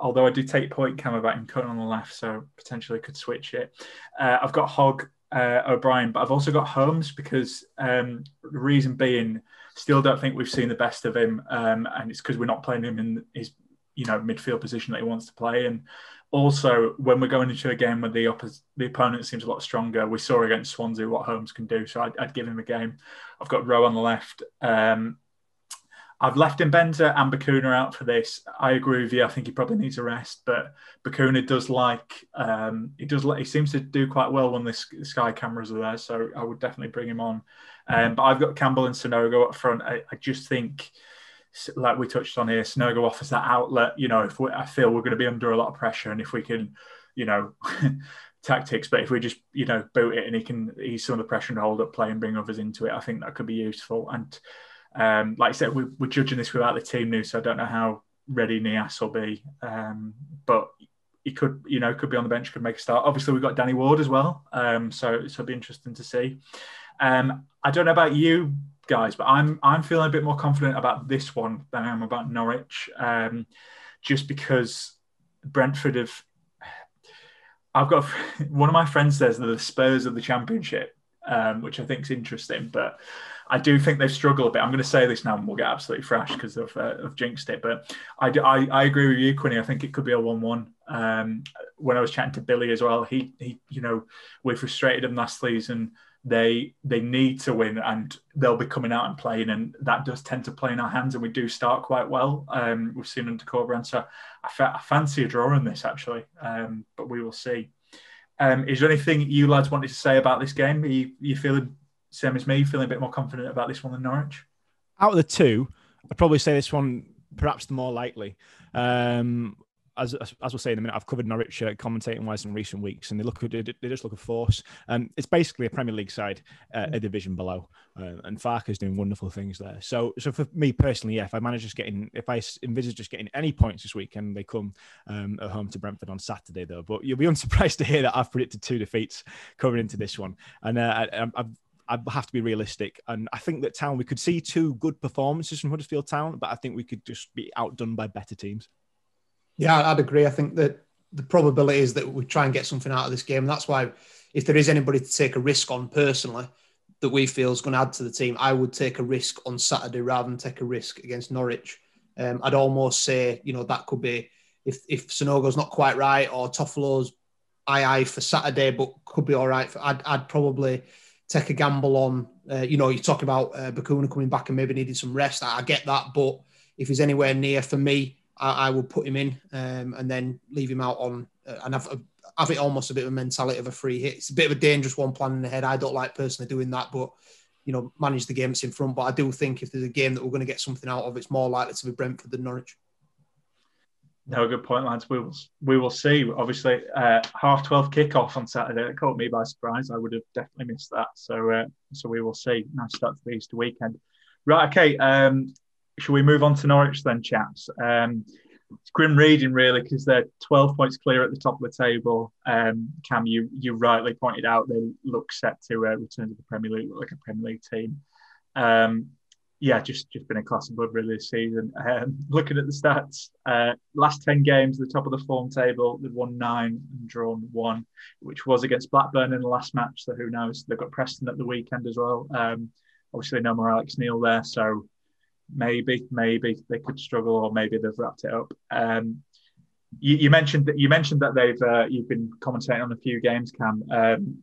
although I do take point Camerback and Quinn on the left, so potentially could switch it. I've got Hogg, O'Brien, but I've also got Holmes because the reason being, still don't think we've seen the best of him, and it's because we're not playing him in his midfield position that he wants to play. And also, when we're going into a game where the opponent seems a lot stronger, we saw against Swansea what Holmes can do, so I'd give him a game. I've got Rowe on the left. I've left Mbenza and Bakuna out for this. I agree with you. I think he probably needs a rest, but Bakuna does he seems to do quite well when the Sky cameras are there, so I would definitely bring him on. But I've got Campbell and Sonogo up front. I just think, like we touched on here, Sonogo offers that outlet. I feel we're going to be under a lot of pressure, and if we can, tactics, but if we just, boot it and he's some of the pressure and hold up play and bring others into it, I think that could be useful. And like I said, we're judging this without the team news, so I don't know how ready Nias will be. But he could be on the bench, could make a start. Obviously, we've got Danny Ward as well, so it'll be interesting to see. I don't know about you guys, but I'm feeling a bit more confident about this one than I am about Norwich, just because Brentford have. I've got one of my friends says they're the Spurs of the Championship, which I think is interesting, but I do think they've struggled a bit. I'm going to say this now and we'll get absolutely thrashed because of jinxed it, but I agree with you, Quinny. I think it could be a 1-1. When I was chatting to Billy as well, he we frustrated him last season. They need to win and they'll be coming out and playing, and that does tend to play in our hands, and we do start quite well. We've seen under Corberan, so I fancy a draw in this actually, but we will see. Is there anything you lads wanted to say about this game? Are you feeling same as me, feeling a bit more confident about this one than Norwich? Out of the two, I'd probably say this one perhaps the more likely. As we'll say in a minute, I've covered Norwich commentating wise in recent weeks, and they just look a force. It's basically a Premier League side, a division below, and Farke's doing wonderful things there. So for me personally, if I envisage just getting any points this weekend, they come at home to Brentford on Saturday though. But you'll be unsurprised to hear that I've predicted 2 defeats coming into this one, and I have to be realistic. And I think that Town, we could see 2 good performances from Huddersfield Town, but I think we could just be outdone by better teams. Yeah, I'd agree. I think that the probability is that we try and get something out of this game. And that's why if there is anybody to take a risk on personally that we feel is going to add to the team, I would take a risk on Saturday rather than take a risk against Norwich. I'd almost say, that could be if Sonogo's not quite right or Toffolo's aye for Saturday, but could be all right. I'd probably take a gamble on, you're talking about Bakuna coming back and maybe needing some rest. I get that. But if he's anywhere near, for me, I will put him in and then leave him out on and have it almost a bit of a mentality of a free hit. It's a bit of a dangerous one planning ahead. I don't like personally doing that, but manage the game that's in front. But I do think if there's a game that we're going to get something out of, it's more likely to be Brentford than Norwich. No, good point, lads. We will see. Obviously, 12:30 kickoff on Saturday. It caught me by surprise. I would have definitely missed that. So we will see. Nice start to the Easter weekend. Right, okay. Shall we move on to Norwich then, chaps? it's grim reading, really, because they're 12 points clear at the top of the table. Cam, you rightly pointed out they look set to return to the Premier League, look like a Premier League team. Just been a class of blood really this season. Looking at the stats, last 10 games at the top of the form table, they've won 9 and drawn 1, which was against Blackburn in the last match. So who knows? They've got Preston at the weekend as well. Obviously, no more Alex Neil there, so maybe they could struggle, or maybe they've wrapped it up. You mentioned that they've you've been commentating on a few games, Cam.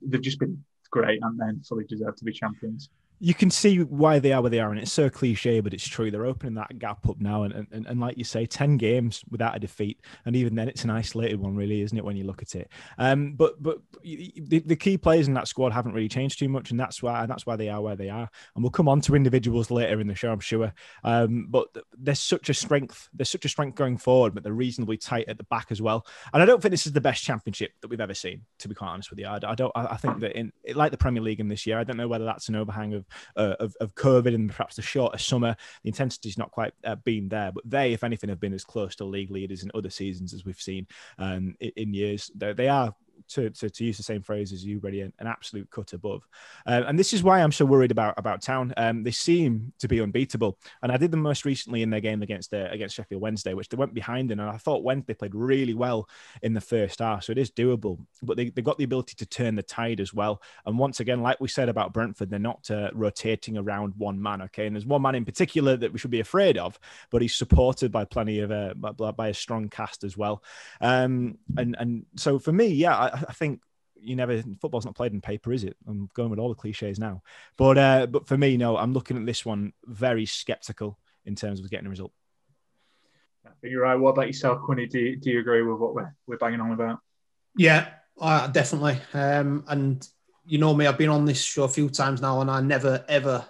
They've just been great, and then fully deserve to be champions. You can see why they are where they are, and it's so cliche, but it's true. They're opening that gap up now, and like you say, 10 games without a defeat, and even then, it's an isolated one, really, isn't it? When you look at it, but the key players in that squad haven't really changed too much, and that's why they are where they are. And we'll come on to individuals later in the show, I'm sure. But there's such a strength going forward, but they're reasonably tight at the back as well. And I don't think this is the best championship that we've ever seen, to be quite honest with you. I think that like the Premier League in this year, I don't know whether that's an overhang of COVID and perhaps the shorter summer. The intensity's not quite been there, but they, if anything, have been as close to league leaders in other seasons as we've seen in years. They are, to use the same phrase as you, Brady, an absolute cut above. And this is why I'm so worried about Town. They seem to be unbeatable. And I did them most recently in their game against Sheffield Wednesday, which they went behind in. And I thought Wednesday played really well in the first half. So it is doable. But they got the ability to turn the tide as well. And once again, like we said about Brentford, they're not rotating around one man, okay? And there's one man in particular that we should be afraid of, but he's supported by plenty of by a strong cast as well. And so for me, yeah, I think football's not played in paper, is it? I'm going with all the cliches now, but for me, no, I'm looking at this one very skeptical in terms of getting a result. I think you're right. What about yourself, Quinny? Do you agree with what we're banging on about? Yeah, definitely. And you know me, I've been on this show a few times now, and I never ever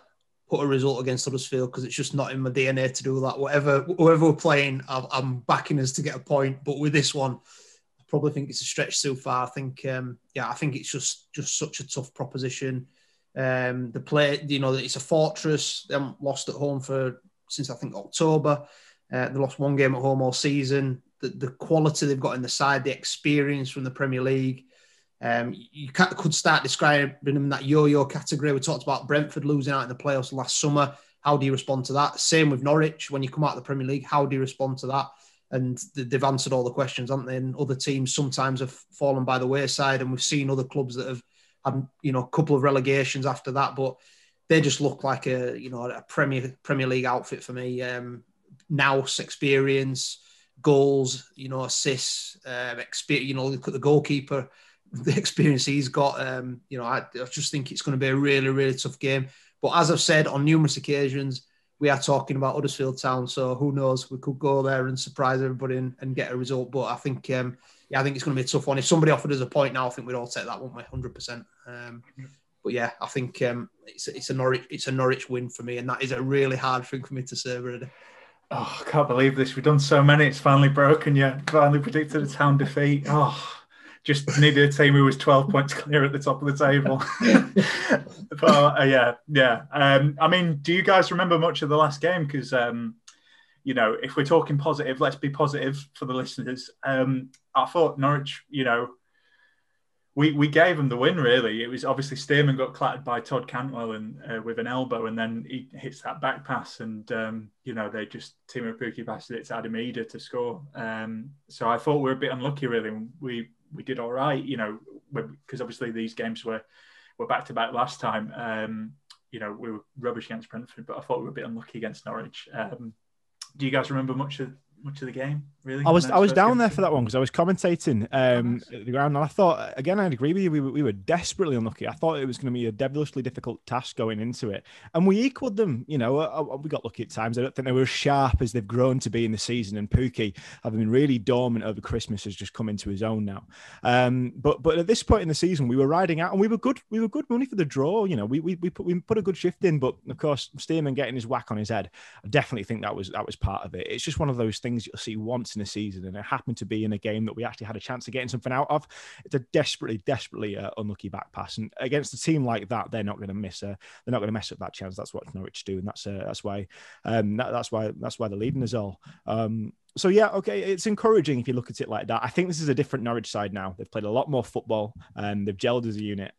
put a result against Huddersfield because it's just not in my DNA to do that. Whoever we're playing, I'm backing us to get a point. But with this one, probably think it's a stretch so far. I think it's just such a tough proposition. The play, it's a fortress. They haven't lost at home since I think October. They lost one game at home all season. The quality they've got in the side, the experience from the Premier League. You could start describing them in that yo-yo category. We talked about Brentford losing out in the playoffs last summer. How do you respond to that? Same with Norwich. When you come out of the Premier League, how do you respond to that? And they've answered all the questions, haven't they? And other teams sometimes have fallen by the wayside, and we've seen other clubs that have had, a couple of relegations after that, but they just look like a Premier League outfit for me. Nous experience, goals, assists, experience. Look at the goalkeeper, the experience he's got. I just think it's going to be a really, really tough game. But as I've said on numerous occasions, we are talking about Huddersfield Town, so who knows? We could go there and surprise everybody and get a result. But I think, I think it's going to be a tough one. If somebody offered us a point now, I think we'd all take that, wouldn't we? 100%. But yeah, I think it's a Norwich win for me, and that is a really hard thing for me to say, really. Oh, I can't believe this. We've done so many. It's finally broken. Yeah, finally predicted a Town defeat. Oh. Just needed a team who was 12 points clear at the top of the table. But yeah. I mean, do you guys remember much of the last game? Because, if we're talking positive, let's be positive for the listeners. I thought Norwich, we gave them the win, really. It was obviously Stearman got clattered by Todd Cantwell and with an elbow, and then he hits that back pass, and they just Timo Pukki passed it to Adam Eder to score. So I thought we were a bit unlucky, really. We did all right, because obviously these games were back to back last time. We were rubbish against Brentford, but I thought we were a bit unlucky against Norwich. Do you guys remember much of the game? Really, I was down there for that one because I was commentating at the ground, and I thought, again, I'd agree with you. We were desperately unlucky. I thought it was going to be a devilishly difficult task going into it, and we equalled them. We got lucky at times. I don't think they were as sharp as they've grown to be in the season. And Pukki, having been really dormant over Christmas, has just come into his own now. But at this point in the season, we were riding out, and we were good. We were good money for the draw. We put a good shift in, but of course, Stearman getting his whack on his head, I definitely think that was part of it. It's just one of those things you'll see once in a season, and it happened to be in a game that we actually had a chance of getting something out of. It's a desperately unlucky back pass, and against a team like that, they're not going to mess up that chance. That's what Norwich do, and that's why they're leading us all. So yeah, okay, it's encouraging if you look at it like that. I think this is a different Norwich side now. They've played a lot more football, and they've gelled as a unit.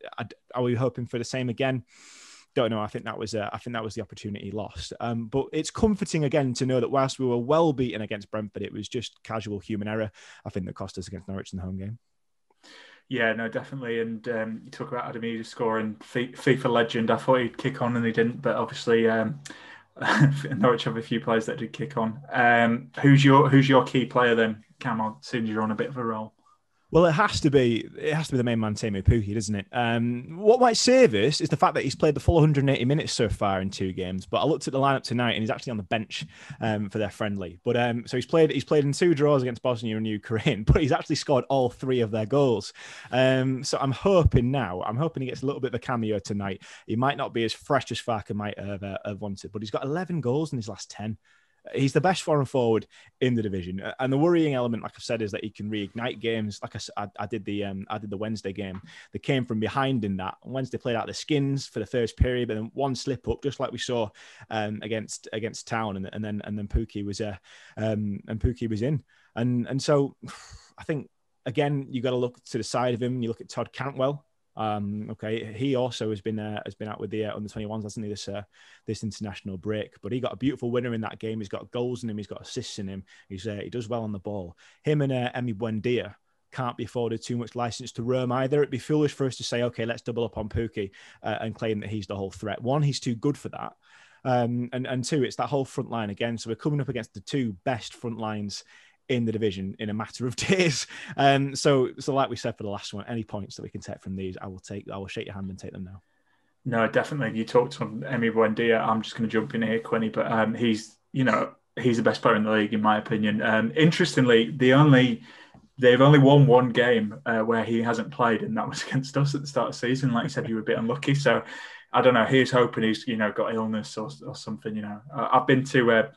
Are we hoping for the same again? Don't know. I think that was the opportunity lost. But it's comforting again to know that whilst we were well beaten against Brentford, it was just casual human error, I think, that cost us against Norwich in the home game. Yeah, no, definitely. And you talk about Adamida scoring, FIFA legend. I thought he'd kick on and he didn't, but obviously Norwich have a few players that did kick on. Who's your key player then, Cam? As soon as you're on a bit of a roll. Well, it has to be the main man, Teemu Pukki, doesn't it? What might save us is the fact that he's played the full 180 minutes so far in 2 games. But I looked at the lineup tonight, and he's actually on the bench for their friendly. But so he's played in 2 draws against Bosnia and Ukraine, but he's actually scored all 3 of their goals. So I'm hoping he gets a little bit of a cameo tonight. He might not be as fresh as Farke might have wanted, but he's got 11 goals in his last 10. He's the best foreign forward in the division, and the worrying element, like I've said, is that he can reignite games. Like I did the Wednesday game. They came from behind in that. Wednesday played out the skins for the first period, but then one slip up, just like we saw against Town, and then Pukki was in, and so I think again you got to look to the side of him. You look at Todd Cantwell. Okay, he also has been out with the under 21s, hasn't he, this international break? But he got a beautiful winner in that game. He's got goals in him. He's got assists in him. He does well on the ball. Him and Emi Buendia can't be afforded too much license to roam either. It'd be foolish for us to say, okay, let's double up on Pukki and claim that he's the whole threat. One, he's too good for that. And 2, it's that whole front line again. So we're coming up against the 2 best front lines in the division in a matter of days. So like we said for the last one, any points that we can take from these, I will shake your hand and take them now. No, definitely. You talked on Emi Buendia. I'm just going to jump in here, Quinny, but he's the best player in the league in my opinion. Interestingly, they've only won 1 game where he hasn't played, and that was against us at the start of the season. Like you said, you were a bit unlucky. So I don't know. He's hoping he's got illness or something. I've been to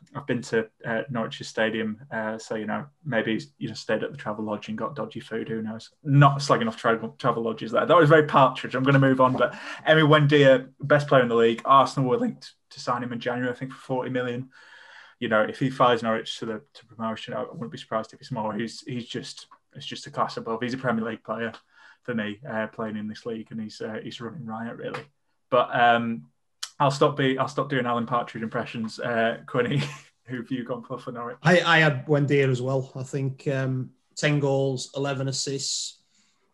Norwich's stadium, so maybe he's stayed at the travel lodge and got dodgy food. Who knows? Not slagging off travel lodges there. That was very partridge. I'm going to move on. But Emi Buendia, best player in the league. Arsenal were linked to sign him in January, I think, for 40 million. If he fires Norwich to promotion, I wouldn't be surprised if it's more. It's just a class above. He's a Premier League player for me, playing in this league, and he's running riot really. But I'll stop doing Alan Partridge impressions. Quinny, who have you gone for Norwich? I had Buendia as well. I think 10 goals, 11 assists.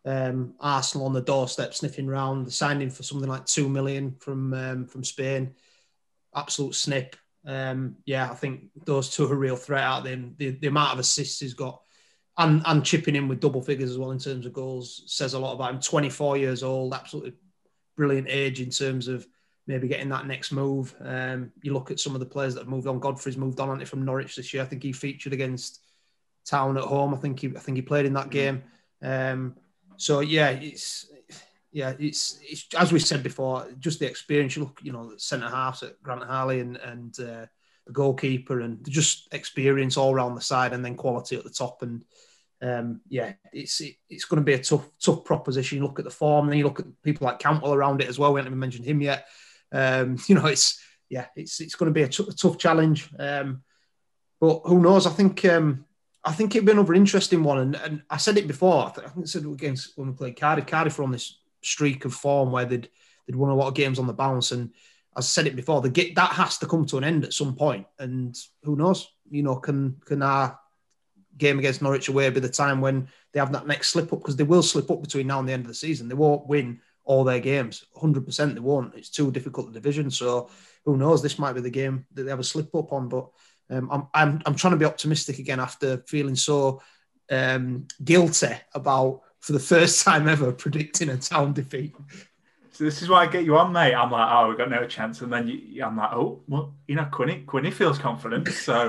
Arsenal on the doorstep sniffing round. They signed him for something like 2 million from Spain. Absolute snip. I think those 2 are a real threat out there. The amount of assists he's got and chipping in with double figures as well in terms of goals says a lot about him. 24 years old, absolutely brilliant age in terms of maybe getting that next move. You look at some of the players that have moved on. Godfrey's moved on from Norwich this year. I think he featured against Town at home. I think he played in that game. It's as we said before, just the experience. You look, the centre halves at Grant Harley and the goalkeeper, and just experience all around the side, and then quality at the top. And it's going to be a tough proposition. You look at the form, and then you look at people like Cantwell around it as well. We haven't even mentioned him yet. It's going to be a tough challenge. But who knows? I think it'd be another interesting one. And I said it before. I think I said it against when we played Cardiff. Cardiff were on this streak of form where they'd won a lot of games on the bounce. And as I said it before, that has to come to an end at some point. And who knows? Can our game against Norwich away be the time when they have that next slip up? Because they will slip up between now and the end of the season. They won't win all their games. 100% they won't. It's too difficult a division. So who knows? This might be the game that they have a slip up on. But I'm trying to be optimistic again after feeling so guilty about, for the first time ever, predicting a Town defeat. So this is why I get you on, mate. I'm like, oh, we've got no chance. And then I'm like, oh, well, Quinny feels confident. So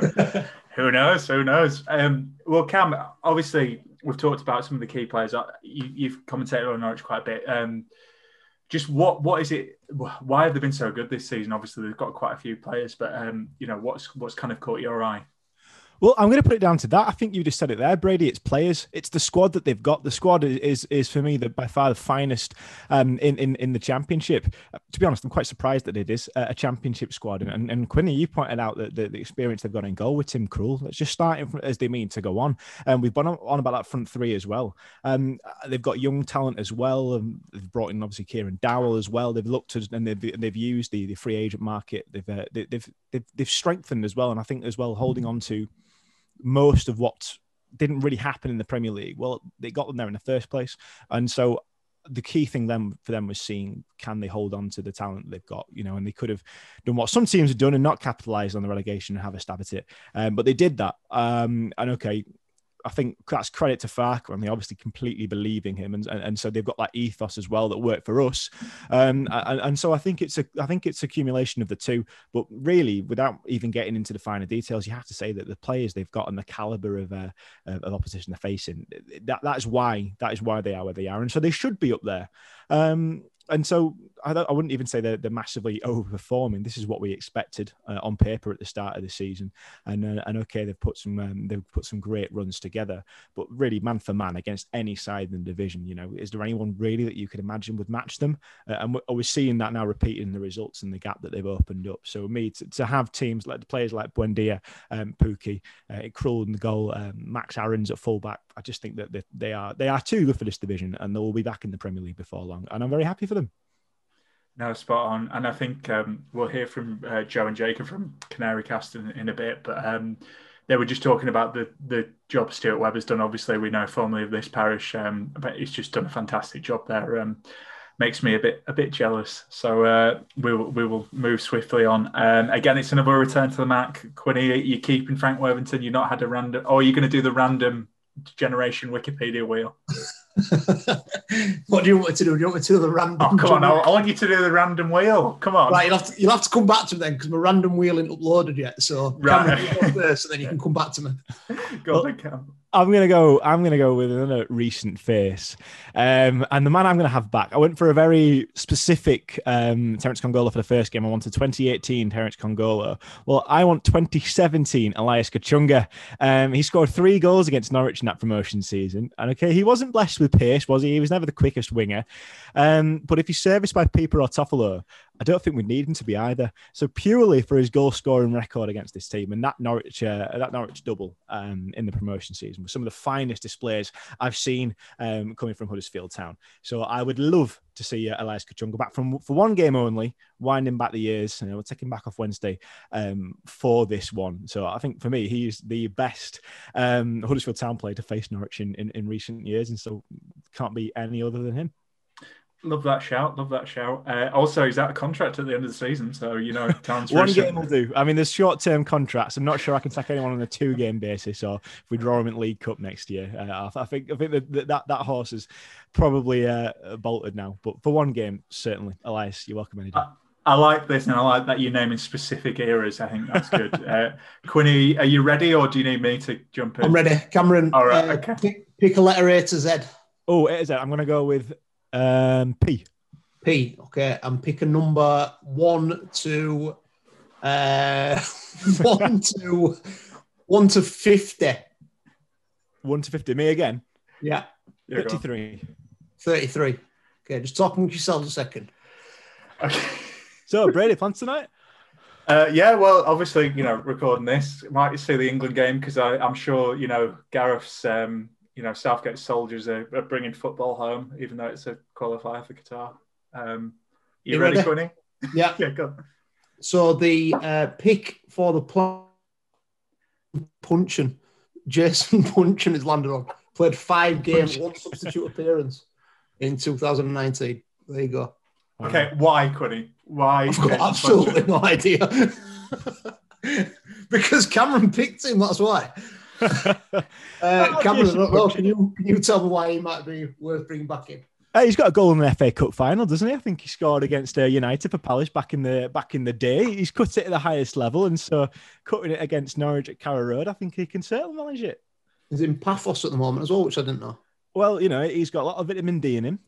who knows? Well, Cam, obviously, we've talked about some of the key players. You've commentated on Norwich quite a bit. Just what is it? Why have they been so good this season? Obviously, they've got quite a few players, but what's kind of caught your eye? Well, I'm going to put it down to that. I think you just said it there, Brady. It's players. It's the squad that they've got. The squad is for me by far the finest in the Championship. To be honest, I'm quite surprised that it is a Championship squad. And Quinn, you pointed out that the experience they've got in goal with Tim Krul. Let's just start as they mean to go on. We've gone on about that front three as well. They've got young talent as well. They've brought in obviously Kieran Dowell as well. They've looked at and they've used the free agent market. They've strengthened as well, and I think as well holding on to most of what didn't really happen in the Premier League. Well, they got them there in the first place. And so the key thing for them was seeing, can they hold on to the talent they've got, and they could have done what some teams have done and not capitalized on the relegation and have a stab at it. But they did that. And okay, I think that's credit to Farke, and they obviously completely believe in him, and so they've got that ethos as well that worked for us, and so I think it's accumulation of the two. But really, without even getting into the finer details, you have to say that the players they've got and the caliber of opposition they're facing, that is why they are where they are, and so they should be up there. And so I wouldn't even say they're massively overperforming. This is what we expected on paper at the start of the season. And okay, they've put some great runs together, but really man for man against any side in the division, is there anyone really that you could imagine would match them? And we're seeing that now repeating the results and the gap that they've opened up. So me to have teams like the players like Buendia, Pookie, Krul in the goal, Max Aarons at fullback, I just think that they are too good for this division, and they will be back in the Premier League before long. And I'm very happy for them. No, spot on. And I think we'll hear from Joe and Jacob from Canary Cast in a bit, but they were just talking about the job Stuart Webber's done. Obviously, we know formerly of this parish, but he's just done a fantastic job there. Makes me a bit jealous. So we will move swiftly on. Again, it's another return to the Mac. Quinny, you're keeping Frank Worthington. You're not had a random. Oh, you're going to do the random generation Wikipedia wheel. What do you want me to do? Do you want me to do the random? Oh, come on! I want you to do the random wheel. Come on! Right, you'll have to come back to me then, because my random wheel isn't uploaded yet. So right, first, and then you can come back to me. Go on, Cam. I'm gonna go with another recent face, and the man I'm gonna have back. I went for a very specific Terence Congola for the first game. I wanted 2018 Terence Congola. Well, I want 2017 Elias Kachunga. He scored 3 goals against Norwich in that promotion season, and okay, he wasn't blessed with pace, was he? He was never the quickest winger. But if he's serviced by Pieper or Toffolo, I don't think we need him to be either. So purely for his goal scoring record against this team and that Norwich double in the promotion season was some of the finest displays I've seen coming from Huddersfield Town. So I would love to see Elias Kachunga back for one game only, winding back the years. We'll take him back off Wednesday for this one. So I think for me, he's the best Huddersfield Town player to face Norwich in recent years, and so can't be any other than him. Love that shout. Also, he's out of contract at the end of the season, so Town's one game will do. I mean, there's short-term contracts. I'm not sure I can sack anyone on a 2-game basis, or if we draw him in League Cup next year. I think that horse is probably bolted now. But for one game, certainly, Elias, you're welcome any day. I like this, and I like that you're naming specific eras. I think that's good. Quinny, are you ready, or do you need me to jump in? I'm ready. Cameron, all right, okay. Pick a letter A to Z. Oh, A to Z. I'm going to go with P. P. Okay, I'm picking number 1 to 1 to 50. 1 to 50. Me again. Yeah. 33. 33. Okay, just talk amongst yourselves a second. Okay. So, Brady, plans tonight? Yeah, well, obviously, recording this, might see the England game because I'm sure, Gareth's, Southgate soldiers are bringing football home, even though it's a qualifier for Qatar. You ready, Quinny? Yeah. Yeah, go. So the pick for the Punchin, Jason Punchin is landed on. Played 5 games, 1 substitute appearance in 2019. There you go. Okay, why, Quinny? Why? I've got absolutely no idea. Because Cameron picked him, that's why. Cameron, I don't know. Can you tell me why he might be worth bringing back in? He's got a goal in the FA Cup final, doesn't he? I think he scored against United for Palace back in the day. He's cut it at the highest level, and so cutting it against Norwich at Carrow Road, I think he can certainly manage it. He's in Paphos at the moment as well, which I didn't know. Well, he's got a lot of vitamin D in him.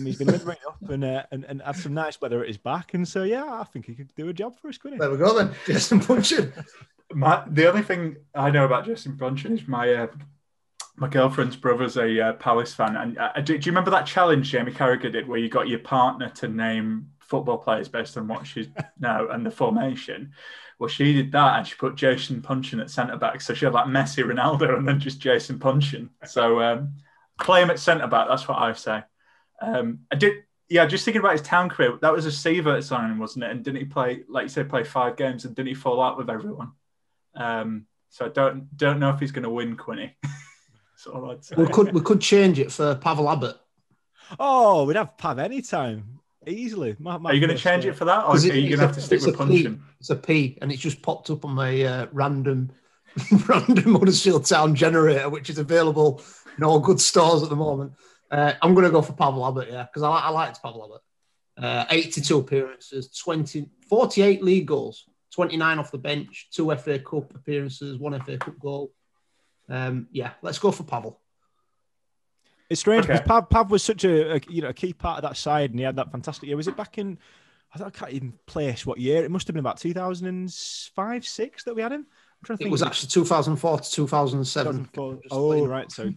He's been living up and had some nice weather at his back, and so yeah, I think he could do a job for us, couldn't he? There we go then, Jason Punchin. The only thing I know about Jason Puncheon is my girlfriend's brother's a Palace fan. And do you remember that challenge Jamie Carragher did where you got your partner to name football players based on what she's now and the formation? Well, she did that and she put Jason Puncheon at centre-back. So she had like Messi, Ronaldo, and then just Jason Puncheon. So play him at centre-back, that's what I say. Just thinking about his town career, that was a Sievert signing, wasn't it? And didn't he play, like you said, play 5 games and didn't he fall out with everyone? So I don't know if he's going to win, Quinny. That's all I'd say. We could change it for Pavel Abbott. Oh, we'd have Pav anytime. Easily. Are you going to change it for that? Or are you going to have to stick with Puncheon? It's a P, and it's just popped up on my random Huddersfield Town generator, which is available in all good stores at the moment. I'm going to go for Pavel Abbott, because I liked Pavel Abbott. 82 appearances, 48 league goals, 29 off the bench, 2 FA Cup appearances, 1 FA Cup goal. Let's go for Pavel. It's strange because Pav was such a key part of that side, and he had that fantastic year. Was it back in? I can't even place what year. It must have been about 2005-06 that we had him. I'm trying to think. It was actually 2004 to 2007. Oh, right. So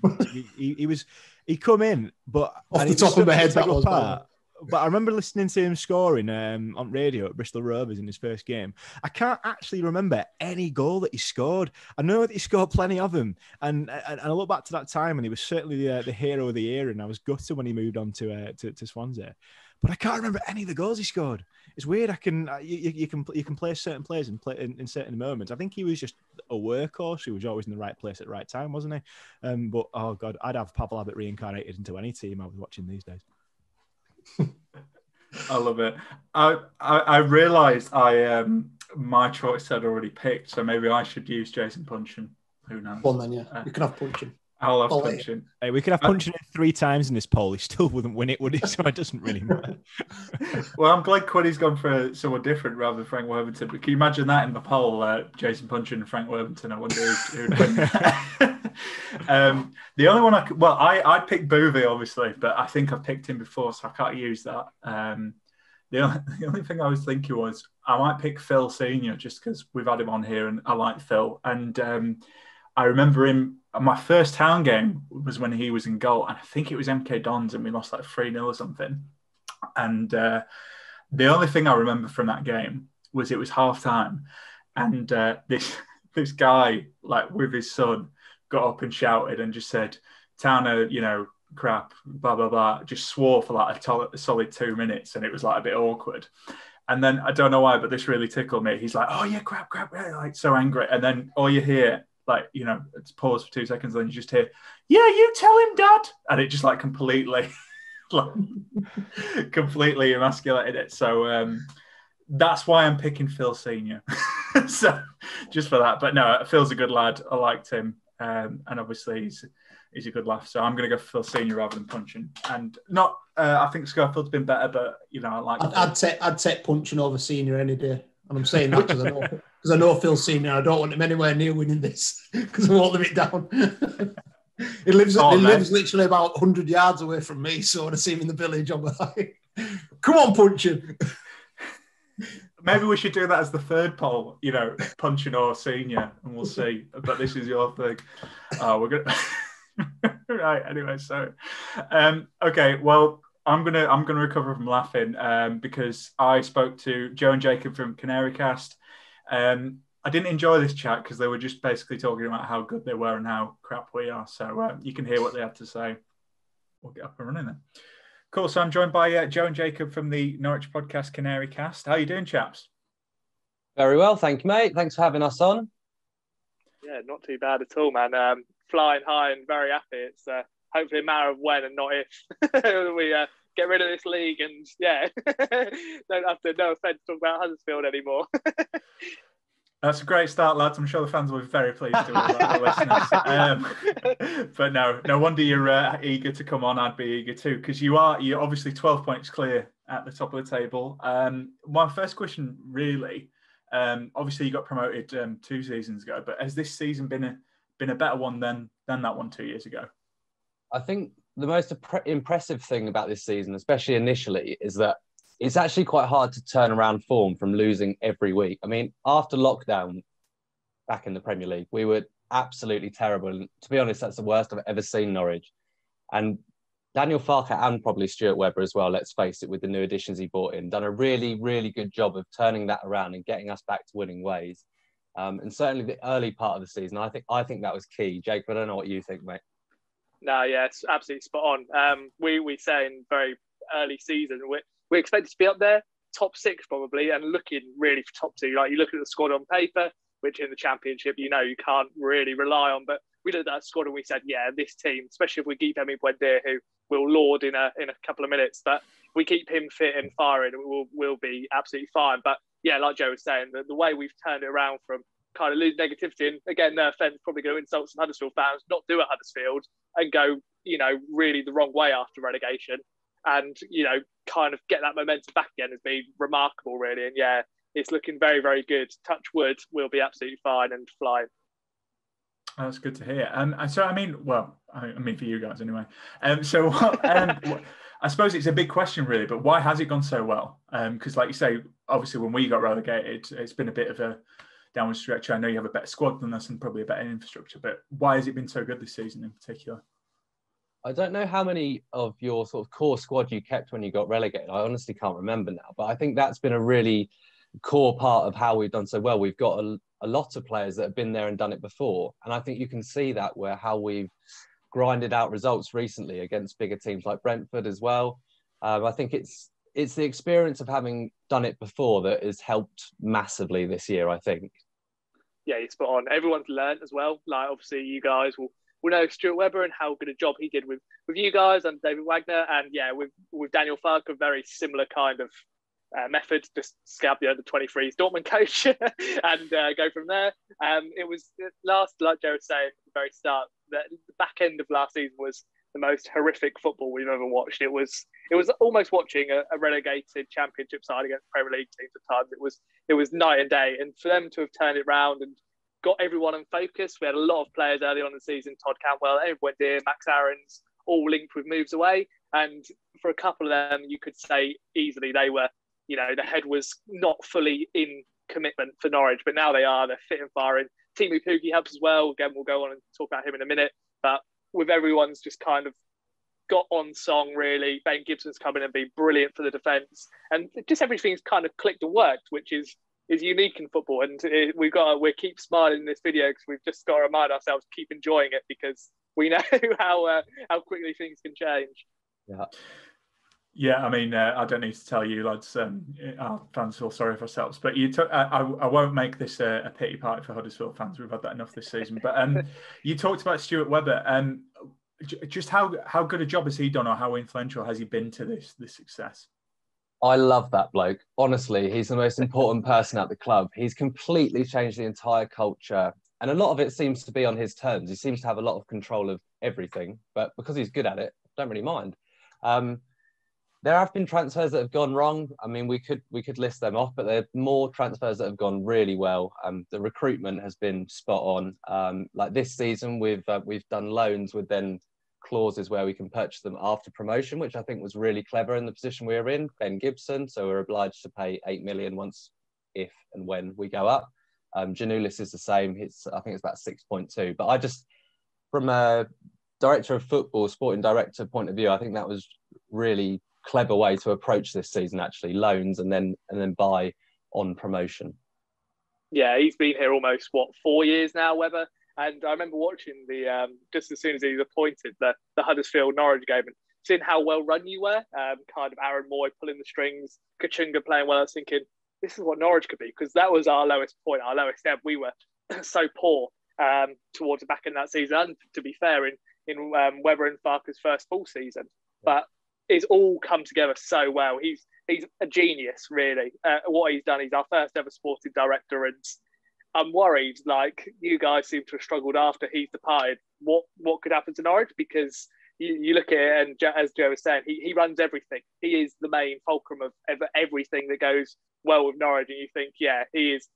he come in, but off the top of my head, that was part. But I remember listening to him scoring on radio at Bristol Rovers in his first game. I can't actually remember any goal that he scored. I know that he scored plenty of them. And I look back to that time, and he was certainly the hero of the year, and I was gutted when he moved on to Swansea. But I can't remember any of the goals he scored. It's weird. You can play certain players and play in certain moments. I think he was just a workhorse. He was always in the right place at the right time, wasn't he? But, oh, God, I'd have Pavel Abbott reincarnated into any team I was watching these days. I love it. I realised my choice had already picked, so maybe I should use Jason Puncheon. Who knows? Well, then, you can have Puncheon. I'll have Puncheon. Hey, we could have Puncheon 3 times in this poll. He still wouldn't win it, would he? So it doesn't really matter. Well, I'm glad Quinny's gone for someone different rather than Frank Worthington. But can you imagine that in the poll? Jason Puncheon and Frank Worthington. I wonder who'd win. The only one I picked Boovy, obviously, but I think I've picked him before, so I can't use that. The only thing I was thinking was I might pick Phil Senior just because we've had him on here and I like Phil. And I remember him, my first town game was when he was in goal, and I think it was MK Dons and we lost like 3-0 or something. And the only thing I remember from that game was it was half time, and this guy, like with his son, got up and shouted and just said, "Towner, crap, blah, blah, blah," just swore for like a solid 2 minutes, and it was like a bit awkward. And then I don't know why, but this really tickled me. He's like, "Oh yeah, crap," like so angry. And then all you hear, like, it's pause for 2 seconds, then you just hear, "Yeah, you tell him, Dad." And it just like completely emasculated it. So that's why I'm picking Phil Senior. So just for that. But no, Phil's a good lad. I liked him. And obviously he's a good laugh. So I'm going to go for Phil Senior rather than Puncheon. And not, I think Scarfield's been better, but I like. I'd take Puncheon over Senior any day, and I'm saying that because I know Phil Senior. I don't want him anywhere near winning this because I won't live it down. He lives literally about 100 yards away from me, so when I see him in the village, I'm like, "Come on, Puncheon." Maybe we should do that as the third poll, Puncheon or Senior, and we'll see. But this is your thing. We're gonna right. Anyway, so okay. Well, I'm gonna recover from laughing because I spoke to Joe and Jacob from Canary Cast. I didn't enjoy this chat because they were just basically talking about how good they were and how crap we are. So you can hear what they had to say. We'll get up and running then. Cool. So I'm joined by Joe and Jacob from the Norwich podcast Canary Cast. How are you doing, chaps? Very well, thank you, mate. Thanks for having us on. Yeah, not too bad at all, man. Flying high and very happy. It's hopefully a matter of when and not if we get rid of this league and, don't have to, no offence, talk about Huddersfield anymore. That's a great start, lads. I'm sure the fans will be very pleased to the listeners. But no wonder you're eager to come on. I'd be eager too, because you're obviously 12 points clear at the top of the table. My first question, really, obviously you got promoted 2 seasons ago, but has this season been a better one than that one 2 years ago? I think the most impressive thing about this season, especially initially, is that it's actually quite hard to turn around form from losing every week. I mean, after lockdown, back in the Premier League. We were absolutely terrible. And to be honest, that's the worst I've ever seen Norwich. And Daniel Farke and probably Stuart Webber as well, let's face it, with the new additions he brought in, done a really, really good job of turning that around and getting us back to winning ways. And certainly the early part of the season, I think that was key. Jake, I don't know what you think, mate. No, yeah, it's absolutely spot on. We say in very early season, we expected to be up there, top 6 probably, and looking really for top 2. Like, you look at the squad on paper, which in the Championship, you can't really rely on. But we looked at that squad and we said, yeah, this team, especially if we keep Emi Buendia, who will lord in a couple of minutes, but if we keep him fit and firing, we'll be absolutely fine. But yeah, like Joe was saying, the way we've turned it around from kind of lose negativity, and again, no offence, probably going to insult some Huddersfield fans, not do at Huddersfield and go, really the wrong way after relegation, and kind of get that momentum back again has been remarkable, really. And yeah, it's looking very, very good. Touch wood, we'll be absolutely fine and flying. That's good to hear. And so, I mean, for you guys anyway. I suppose it's a big question, really, but why has it gone so well? Because, like you say, obviously, when we got relegated, it's been a bit of a downward stretch. I know you have a better squad than us and probably a better infrastructure, but why has it been so good this season in particular? I don't know how many of your sort of core squad you kept when you got relegated. I honestly can't remember now, but I think that's been a really core part of how we've done so well. We've got a lot of players that have been there and done it before. And I think you can see that how we've grinded out results recently against bigger teams like Brentford as well. I think it's the experience of having done it before that has helped massively this year, I think. Yeah, you're spot on. Everyone's learned as well. Like, obviously, you guys will know Stuart Webber and how good a job he did with you guys and David Wagner. And yeah, with Daniel Farke, a very similar kind of method, just scab the under 23s Dortmund coach and go from there. It was last, like Joe was saying at the very start, the back end of last season was the most horrific football we've ever watched. It was almost watching a relegated Championship side against Premier League teams at times. It was night and day, and for them to have turned it around and got everyone in focus. We had a lot of players early on in the season, Todd Cantwell, everyone dear, Max Aarons, all linked with moves away, and for a couple of them, you could say easily they were, the head was not fully in commitment for Norwich, but now they are. They're fit and firing. Timu Pukki helps as well. Again, we'll go on and talk about him in a minute. But with everyone's just kind of got on song, really. Ben Gibson's come in and been brilliant for the defence. And just everything's kind of clicked and worked, which is unique in football. And we keep smiling in this video because we've just got to remind ourselves to keep enjoying it, because we know how quickly things can change. Yeah. Yeah, I mean, I don't need to tell you, lads, our fans feel sorry for ourselves, but I won't make this a pity party for Huddersfield fans. We've had that enough this season. But you talked about Stuart Webber. Just how good a job has he done, or how influential has he been to this success? I love that bloke. Honestly, he's the most important person at the club. He's completely changed the entire culture. And a lot of it seems to be on his terms. He seems to have a lot of control of everything. But because he's good at it, I don't really mind. There have been transfers that have gone wrong. I mean, we could list them off, but there are more transfers that have gone really well. The recruitment has been spot on. Like this season, we've done loans with then clauses where we can purchase them after promotion, which I think was really clever in the position we were in. Ben Gibson, so we're obliged to pay 8 million once, if and when we go up. Janulis is the same. I think it's about 6.2. But I just, from a director of football, sporting director point of view, I think that was really clever way to approach this season, actually. Loans and then buy on promotion. Yeah, he's been here almost 4 years now, Webber. And I remember watching the just as soon as he was appointed, the Huddersfield Norwich game, and seeing how well run you were. Kind of Aaron Moy pulling the strings, Kachunga playing well. I was thinking, this is what Norwich could be, because that was our lowest point, our lowest ebb. We were so poor towards the back end of that season. And to be fair, in Webber and Farke's first full season, but it's all come together so well. He's a genius, really. What he's done, he's our first ever sporting director, and I'm worried, like, you guys seem to have struggled after he's departed. What could happen to Norwich? Because you look at it, and as Joe was saying, he runs everything. He is the main fulcrum of everything that goes well with Norwich, and you think, yeah, he's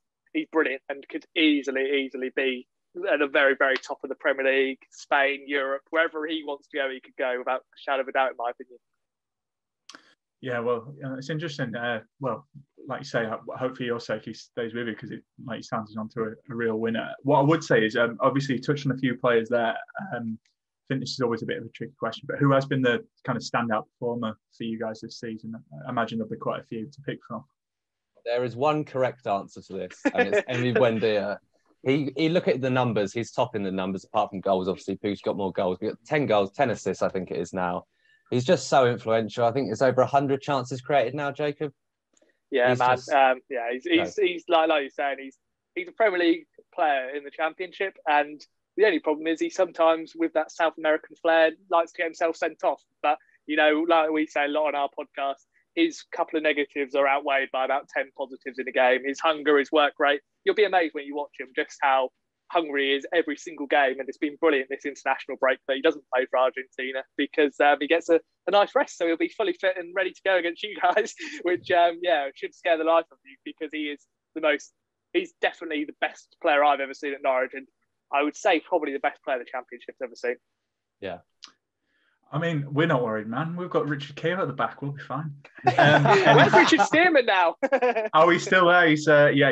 brilliant and could easily be at the very, very top of the Premier League, Spain, Europe, wherever he wants to go, he could go without a shadow of a doubt, in my opinion. Yeah, well, it's interesting. Well, like you say, hope for your sake he stays with you because it, like, he sounds onto a real winner. What I would say is, obviously, you touched on a few players there. I think this is always a bit of a tricky question, but who has been the kind of standout performer for you guys this season? I imagine there'll be quite a few to pick from. There is one correct answer to this, and it's Emi Buendia. He look at the numbers, he's top in the numbers, apart from goals, obviously. Pooh's got more goals. We've got 10 goals, 10 assists, I think it is now. He's just so influential. I think it's over 100 chances created now, Jacob. Yeah, he's man. Just, he's like you're saying, he's a Premier League player in the Championship, and the only problem is he sometimes, with that South American flair, likes to get himself sent off. But, you know, like we say a lot on our podcast, his couple of negatives are outweighed by about 10 positives in the game. His hunger, his work rate. You'll be amazed when you watch him just how hungry he is every single game. And it's been brilliant this international break that he doesn't play for Argentina because he gets a nice rest. So he'll be fully fit and ready to go against you guys, which, should scare the life of you because he is he's definitely the best player I've ever seen at Norwich. And I would say probably the best player the Championship's ever seen. Yeah. I mean, we're not worried, man. We've got Richard Keogh at the back. We'll be fine. Where's Richard Stearman now? Oh, he's still there. He's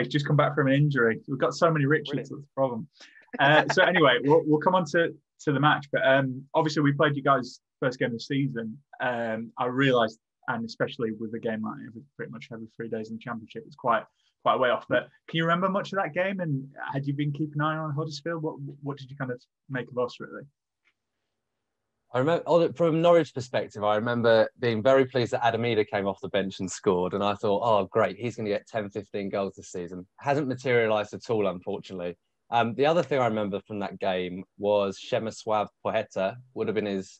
just come back from an injury. We've got so many Richards. That's the problem. So anyway, we'll come on to the match. But obviously, we played you guys' first game of the season. I realised, and especially with the game like pretty much every 3 days in the Championship, it's quite a way off. But can you remember much of that game? And had you been keeping an eye on Huddersfield? What did you kind of make of us, really? I remember, from Norwich perspective, I remember being very pleased that Adamida came off the bench and scored. And I thought, oh, great, he's going to get 10, 15 goals this season. Hasn't materialised at all, unfortunately. The other thing I remember from that game was Przemysław Poeta, would have been his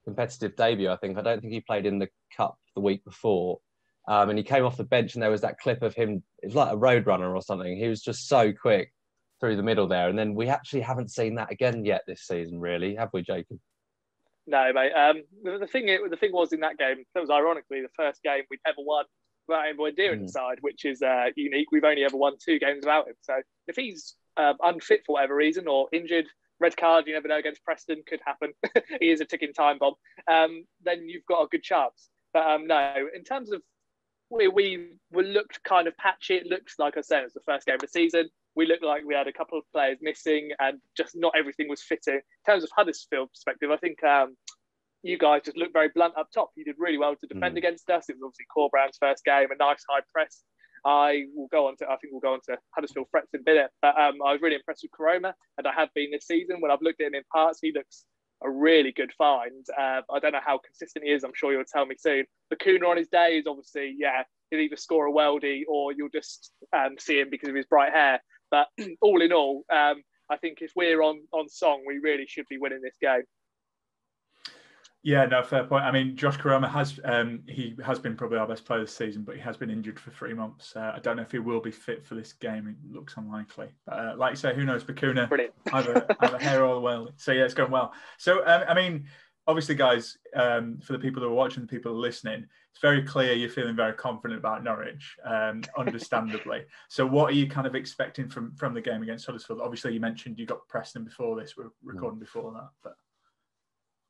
competitive debut, I think. I don't think he played in the Cup the week before. And he came off the bench and there was that clip of him, it was like a road runner or something. He was just so quick through the middle there. And then we actually haven't seen that again yet this season, really, have we, Jacob? No, mate. The thing was in that game, that was ironically the first game we'd ever won without Emi Buendia in the side, which is unique. We've only ever won 2 games without him. So if he's unfit for whatever reason or injured, red card, you never know, against Preston, could happen. He is a ticking time bomb. Then you've got a good chance. But no, in terms of we looked kind of patchy. It looked, like I said, it was the first game of the season. We looked like we had a couple of players missing and just not everything was fitting. In terms of Huddersfield perspective, I think you guys just looked very blunt up top. You did really well to defend against us. It was obviously Corbrand's first game, a nice high press. I think we'll go on to Huddersfield threats in a minute. But I was really impressed with Koroma, and I have been this season. When I've looked at him in parts, he looks a really good find. I don't know how consistent he is. I'm sure you'll tell me soon. The Kuna on his day is obviously, he'll either score a weldy or you'll just see him because of his bright hair. But all in all, I think if we're on song, we really should be winning this game. Yeah, no, fair point. I mean, Josh Koroma has been probably our best player this season, but he has been injured for 3 months. I don't know if he will be fit for this game. It looks unlikely. But like you say, who knows? Bakuna, either hair or well. So yeah, it's going well. So I mean, obviously, guys, for the people who are watching, the people who are listening, it's very clear you're feeling very confident about Norwich, understandably. So what are you kind of expecting from the game against Huddersfield? Obviously, you mentioned you got Preston before this. We're recording before that, but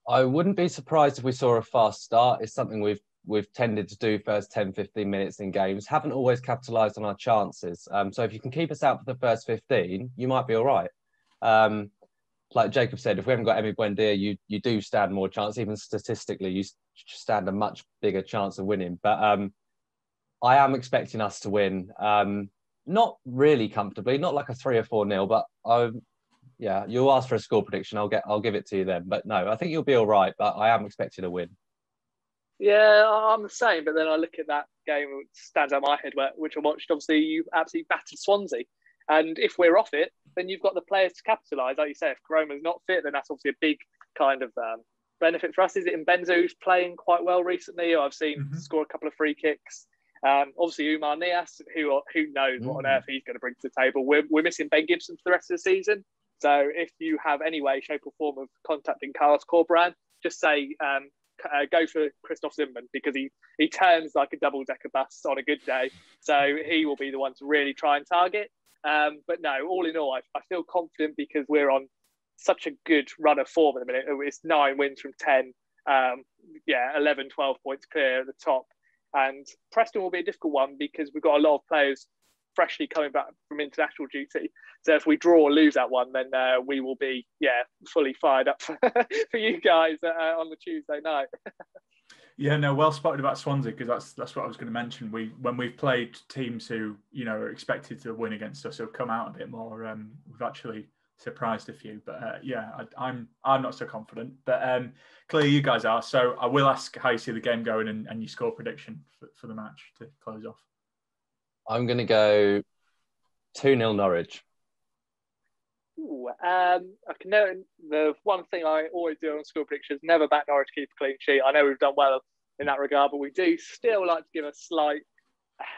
I wouldn't be surprised if we saw a fast start. It's something we've tended to do first 10, 15 minutes in games. Haven't always capitalised on our chances. So if you can keep us out for the first 15, you might be all right. Like Jacob said, if we haven't got Emi Buendia, you do stand more chance. Even statistically, you stand a much bigger chance of winning. But I am expecting us to win. Not really comfortably, not like a 3 or 4-0, but you'll ask for a score prediction. I'll give it to you then. But no, I think you'll be all right. But I am expecting a win. Yeah, I'm the same. But then I look at that game, which stands out in my head, which I watched. Obviously, you absolutely battered Swansea. And if we're off it, then you've got the players to capitalise. Like you say, if Koroma's not fit, then that's obviously a big kind of benefit for us. Is it Mbenza who's playing quite well recently? I've seen score a couple of free kicks. Obviously, Umar Nias, who knows what on earth he's going to bring to the table. We're missing Ben Gibson for the rest of the season. So if you have any way, shape or form of contacting Carlos Corbrand, just say go for Christoph Zimmermann because he turns like a double-decker bus on a good day. So he will be the one to really try and target. But no, all in all, I feel confident because we're on such a good run of form at the minute. It's 9 wins from 10. 11, 12 points clear at the top. And Preston will be a difficult one because we've got a lot of players freshly coming back from international duty. So if we draw or lose that one, then we will be, fully fired up for you guys on the Tuesday night. Yeah, no, well spotted about Swansea, because that's what I was going to mention. When we've played teams who, are expected to win against us, have come out a bit more. We've actually surprised a few, but I'm not so confident. But clearly you guys are. So I will ask how you see the game going and your score prediction for the match to close off. I'm going to go 2-0 Norwich. Ooh, I can know the one thing I always do on score predictions: never back Norwich to keep a clean sheet. I know we've done well in that regard, but we do still like to give a slight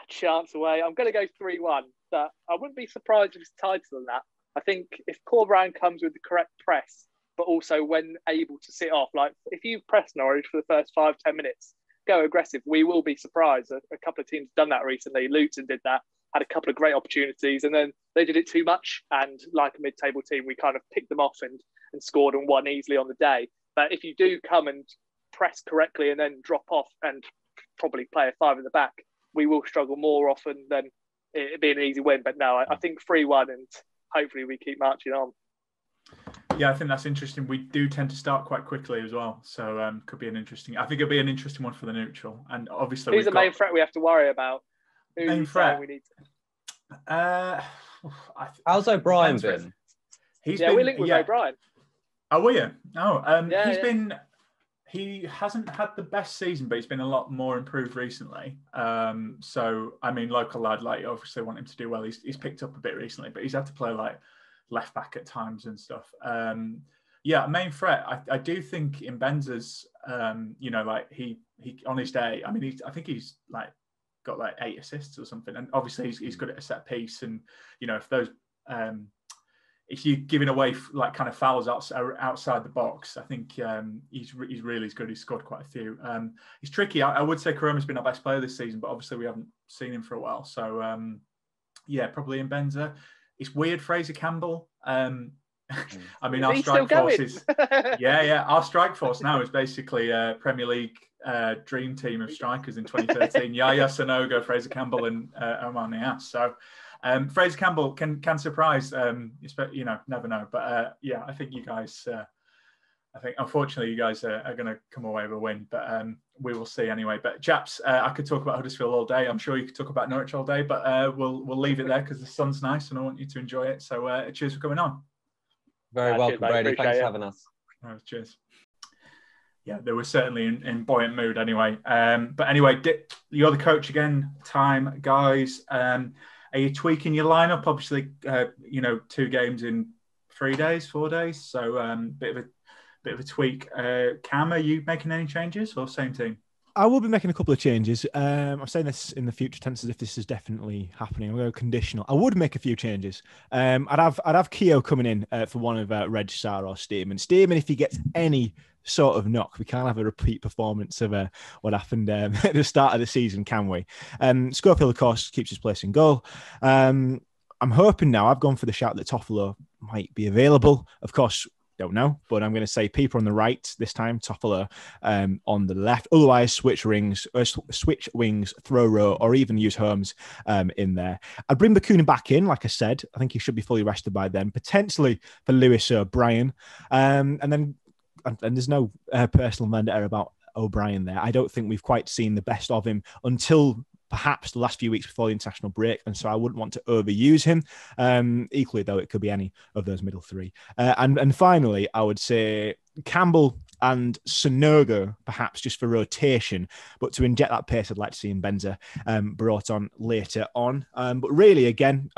chance away. I'm going to go 3-1, but I wouldn't be surprised if it's tighter than that. I think if Paul Brown comes with the correct press, but also when able to sit off, like if you press Norwich for the first 5-10 minutes, go aggressive, we will be surprised. A couple of teams have done that recently. Luton did that, had a couple of great opportunities, and then they did it too much. And like a mid-table team, we kind of picked them off and scored and won easily on the day. But if you do come and press correctly and then drop off and probably play a 5 at the back, we will struggle more often than it being an easy win. But no, I think 3-1, and hopefully we keep marching on. Yeah, I think that's interesting. We do tend to start quite quickly as well, so could be an interesting. I think it'll be an interesting one for the neutral, and obviously who's the main threat we have to worry about? Main threat. We need to... How's O'Brien been? He's been, we linked with O'Brien. Oh, were you? Oh, he's been. He hasn't had the best season, but he's been a lot more improved recently. So I mean, local lad, like obviously want him to do well. He's picked up a bit recently, but he's had to play like left back at times and stuff. Main threat. I do think in Benza's, like he on his day. I mean, I think he's like got like 8 assists or something, and obviously he's good at a set piece. And if those, if you're giving away like kind of fouls outside the box, I think he's really good. He's scored quite a few. He's tricky. I would say Karoma's been our best player this season, but obviously we haven't seen him for a while. So probably in Benza. It's weird, Fraser Campbell. I mean, our strike force is our strike force now is basically a Premier League dream team of strikers in 2013. Yaya Sanogo, Fraser Campbell, and Omar Niasse. So Fraser Campbell can surprise. Never know. But I think you guys. I think unfortunately you guys are going to come away with a win, but we will see anyway. But chaps, I could talk about Huddersfield all day. I'm sure you could talk about Norwich all day, but we'll leave it there because the sun's nice and I want you to enjoy it. So cheers for coming on. Very welcome, cheers, Brady. Thanks for having us. Cheers. Yeah, they were certainly in buoyant mood anyway. But anyway, you're the coach again. Time, guys. Are you tweaking your lineup? Obviously, 2 games in 3 days, 4 days. So bit of a tweak. Cam, are you making any changes or same team? I will be making a couple of changes. I'm saying this in the future tense as if this is definitely happening. I'm going to go conditional. I would make a few changes. I'd have Keogh coming in for one of Reg, Sarr or Stearman. Stearman, if he gets any sort of knock, we can't have a repeat performance of what happened at the start of the season, can we? Schofield, of course, keeps his place in goal. I'm hoping now, I've gone for the shout that Toffolo might be available. Of course, don't know, but I'm going to say Pieper on the right this time, Toffolo on the left. Otherwise, switch wings, throw row, or even use Holmes in there. I'd bring Bakuna back in, like I said. I think he should be fully rested by then, potentially for Lewis O'Brien. And there's no personal vendetta about O'Brien there. I don't think we've quite seen the best of him until perhaps the last few weeks before the international break, and so I wouldn't want to overuse him. Equally, though, it could be any of those middle 3. And finally, I would say Campbell and Sanogo, perhaps just for rotation, but to inject that pace, I'd like to see Benza brought on later on. But really, again,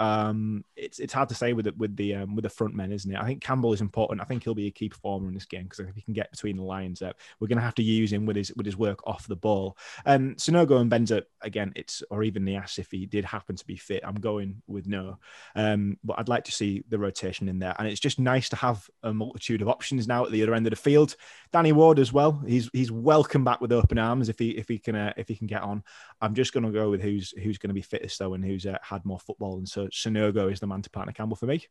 it's hard to say with the front men, isn't it? I think Campbell is important. I think he'll be a key performer in this game because if he can get between the lines, we're going to have to use him with his work off the ball. Sanogo and Benza, again, or even Niasse if he did happen to be fit. I'm going with no, but I'd like to see the rotation in there, and it's just nice to have a multitude of options now at the other end of the field. Danny Ward as well. He's welcome back with open arms if he can get on. I'm just going to go with who's going to be fittest though, and who's had more football. And so Sanogo is the man to partner Campbell for me.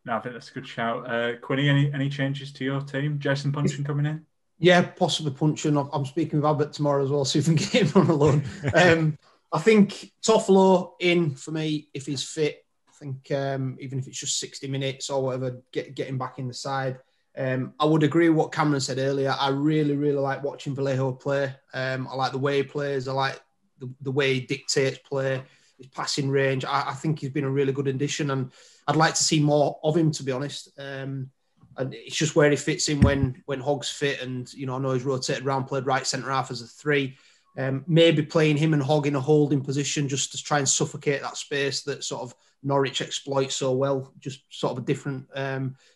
No, I think that's a good shout. Quinny, any changes to your team? Jason Puncheon coming in? Yeah, possibly punching. I'm speaking with Albert tomorrow as well, so if we can get him on a loan. I think Toffolo in for me if he's fit. I think even if it's just 60 minutes or whatever, get him back in the side. I would agree with what Cameron said earlier. I really, really like watching Vallejo play. I like the way he plays. I like the way he dictates play, his passing range. I think he's been a really good addition, and I'd like to see more of him, to be honest. And it's just where he fits in when Hogg's fit. And, you know, I know he's rotated around, played right centre half as a 3. Maybe playing him and Hogg in a holding position just to try and suffocate that space that sort of Norwich exploit so well. Just sort of a different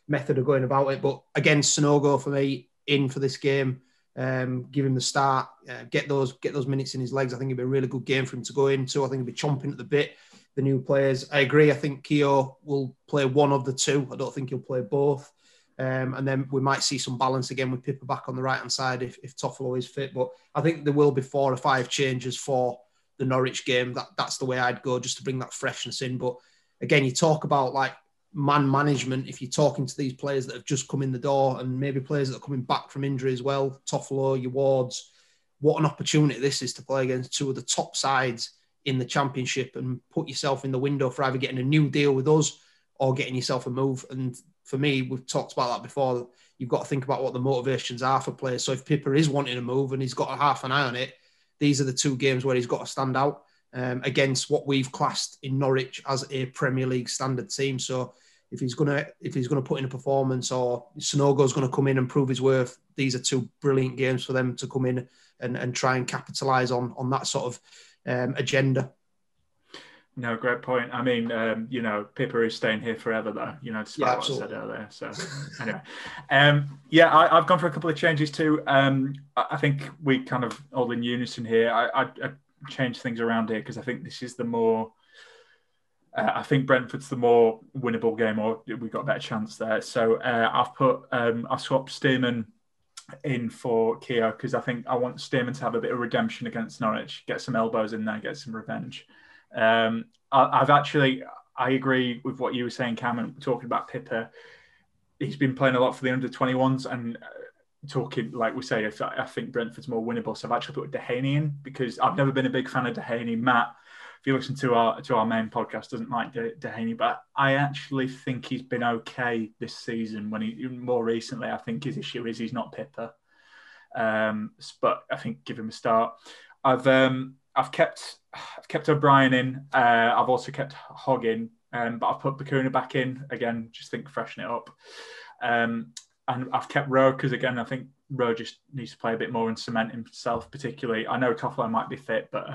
method of going about it. But again, Sanogo for me in for this game. Give him the start. Get those minutes in his legs. I think it'd be a really good game for him to go into. I think he'd be chomping at the bit. The new players. I agree. I think Keogh will play one of the two. I don't think he'll play both. And then we might see some balance again with Pippa back on the right-hand side if Toffolo is fit. But I think there will be 4 or 5 changes for the Norwich game. That's the way I'd go, just to bring that freshness in. But again, you talk about like man management. If you're talking to these players that have just come in the door and maybe players that are coming back from injury as well, Toffolo, your Wards, what an opportunity this is to play against 2 of the top sides in the Championship and put yourself in the window for either getting a new deal with us or getting yourself a move. And for me, we've talked about that before. You've got to think about what the motivations are for players. So if Pippa is wanting a move and he's got a half an eye on it, these are the 2 games where he's got to stand out against what we've classed in Norwich as a Premier League standard team. So if he's gonna put in a performance, or Sanogo's going to come in and prove his worth, these are 2 brilliant games for them to come in and try and capitalise on that sort of agenda. No, great point. I mean, you know, Pippa is staying here forever, though, you know, despite what I said earlier. So, anyway. I've gone for a couple of changes too. I think we kind of all in unison here. I changed things around here because I think this is the more... I think Brentford's the more winnable game, or we've got a better chance there. So I've swapped Stearman in for Keogh because I think I want Stearman to have a bit of redemption against Norwich, get some elbows in there, get some revenge. I agree with what you were saying, Cameron, talking about Pippa. He's been playing a lot for the under-21s and talking, like we say, I think Brentford's more winnable. So I've actually put Dehaney in because I've never been a big fan of Dehaney. Matt, if you listen to our main podcast, doesn't like Dehaney, but I actually think he's been okay this season. More recently, I think his issue is he's not Pippa. But I think give him a start. I've kept O'Brien in. I've also kept Hogg in, but I've put Bakuna back in again. Just think freshen it up. And I've kept Rowe because again I think Rowe just needs to play a bit more and cement himself. Particularly, I know Toffolo might be fit, but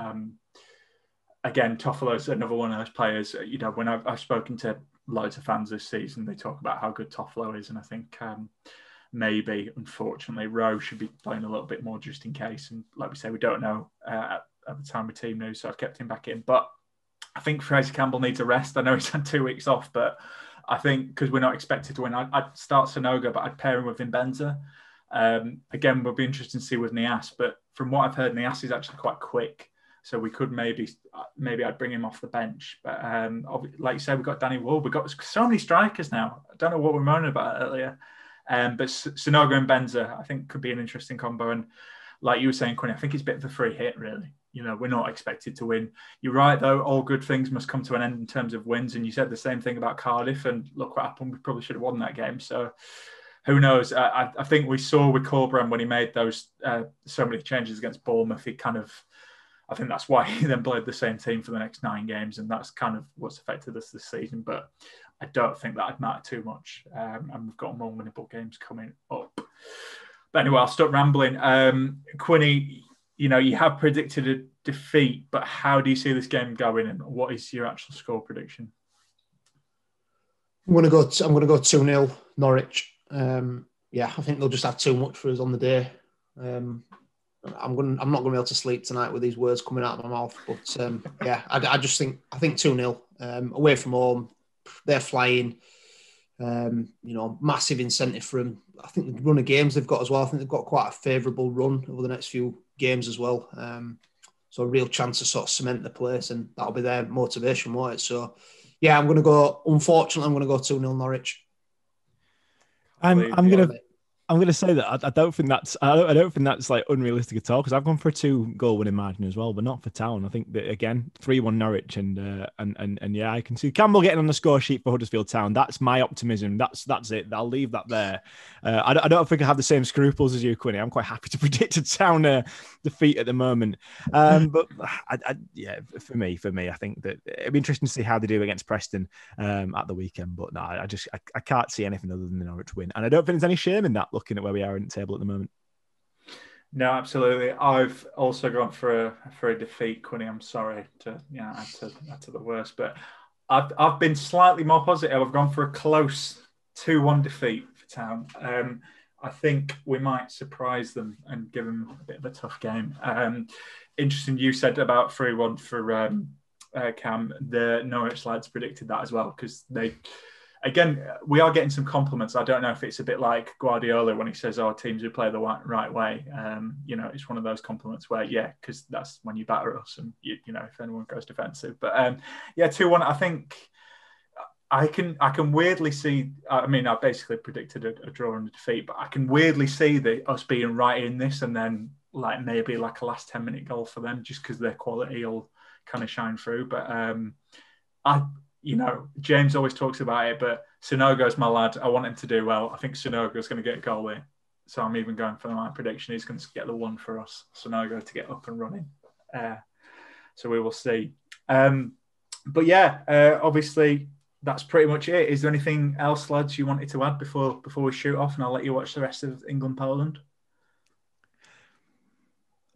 again, Toffolo's another one of those players. You know, when I've spoken to loads of fans this season, they talk about how good Toffolo is, and I think maybe unfortunately Rowe should be playing a little bit more just in case. And like we say, we don't know at the time of team news, so I've kept him back in. But I think Fraser Campbell needs a rest. I know he's had 2 weeks off, but I think because we're not expected to win, I'd start Sanogo, but I'd pair him with Mbenza. Again, we'll be interested to see with Niasse, but from what I've heard, Niasse is actually quite quick, so we could maybe I'd bring him off the bench. But like you said, we've got Danny Ward. We've got so many strikers now. I don't know what we were moaning about earlier. But Sanogo and Mbenza, I think, could be an interesting combo. And like you were saying, Quinn, I think it's a bit of a free hit, really. You know, we're not expected to win. You're right, though. All good things must come to an end in terms of wins. And you said the same thing about Cardiff, and look what happened. We probably should have won that game. So who knows? I think we saw with Corberan when he made those so many changes against Bournemouth, he kind of, I think that's why he then played the same team for the next 9 games. And that's kind of what's affected us this season. But I don't think that'd matter too much. And we've got more winnable games coming up. But anyway, I'll stop rambling. Quinny, you know, you have predicted a defeat, but how do you see this game going, and what is your actual score prediction? I'm going to go 2-0 Norwich. I think they'll just have too much for us on the day. I'm not going to be able to sleep tonight with these words coming out of my mouth. But I think 2-0 away from home. They're flying. Massive incentive for them. I think the run of games they've got as well. I think they've got quite a favourable run over the next few games as well. So a real chance to sort of cement the place, and that'll be their motivation, won't it? So, yeah, I'm going to go 2-0 Norwich. I'm going I'm going to say that I don't think that's like unrealistic at all, because I've gone for a 2-goal winning margin as well, but not for Town. I think that again 3-1 Norwich and yeah, I can see Campbell getting on the score sheet for Huddersfield Town. That's my optimism. That's it. I'll leave that there. I don't think I have the same scruples as you, Quinny. I'm quite happy to predict a Town defeat at the moment. But yeah, for me, I think that it'd be interesting to see how they do against Preston at the weekend. But no, I can't see anything other than the Norwich win, and I don't think there's any shame in that, looking at where we are in the table at the moment. No, absolutely. I've also gone for a defeat, Quinny. I'm sorry to add to the worst, but I've been slightly more positive. I've gone for a close 2-1 defeat for Town. I think we might surprise them and give them a bit of a tough game. Interesting, you said about 3-1 for Cam. The Norwich lads predicted that as well, because again, we are getting some compliments. I don't know if it's a bit like Guardiola when he says, "Oh, teams who play the right way." It's one of those compliments where, yeah, because that's when you batter us, and if anyone goes defensive. But 2-1. I think I can weirdly see. I mean, I basically predicted a draw and a defeat, but I can weirdly see us being right in this, and then maybe like a last 10-minute goal for them, just because their quality will kind of shine through. But James always talks about it, but Sonogo's my lad. I want him to do well. I think Sonogo's going to get a goal here. So I'm even going for my prediction. He's going to get the one for us, Sonogo, to get up and running. So we will see. But yeah, obviously, that's pretty much it. Is there anything else, lads, you wanted to add before we shoot off, and I'll let you watch the rest of England-Poland?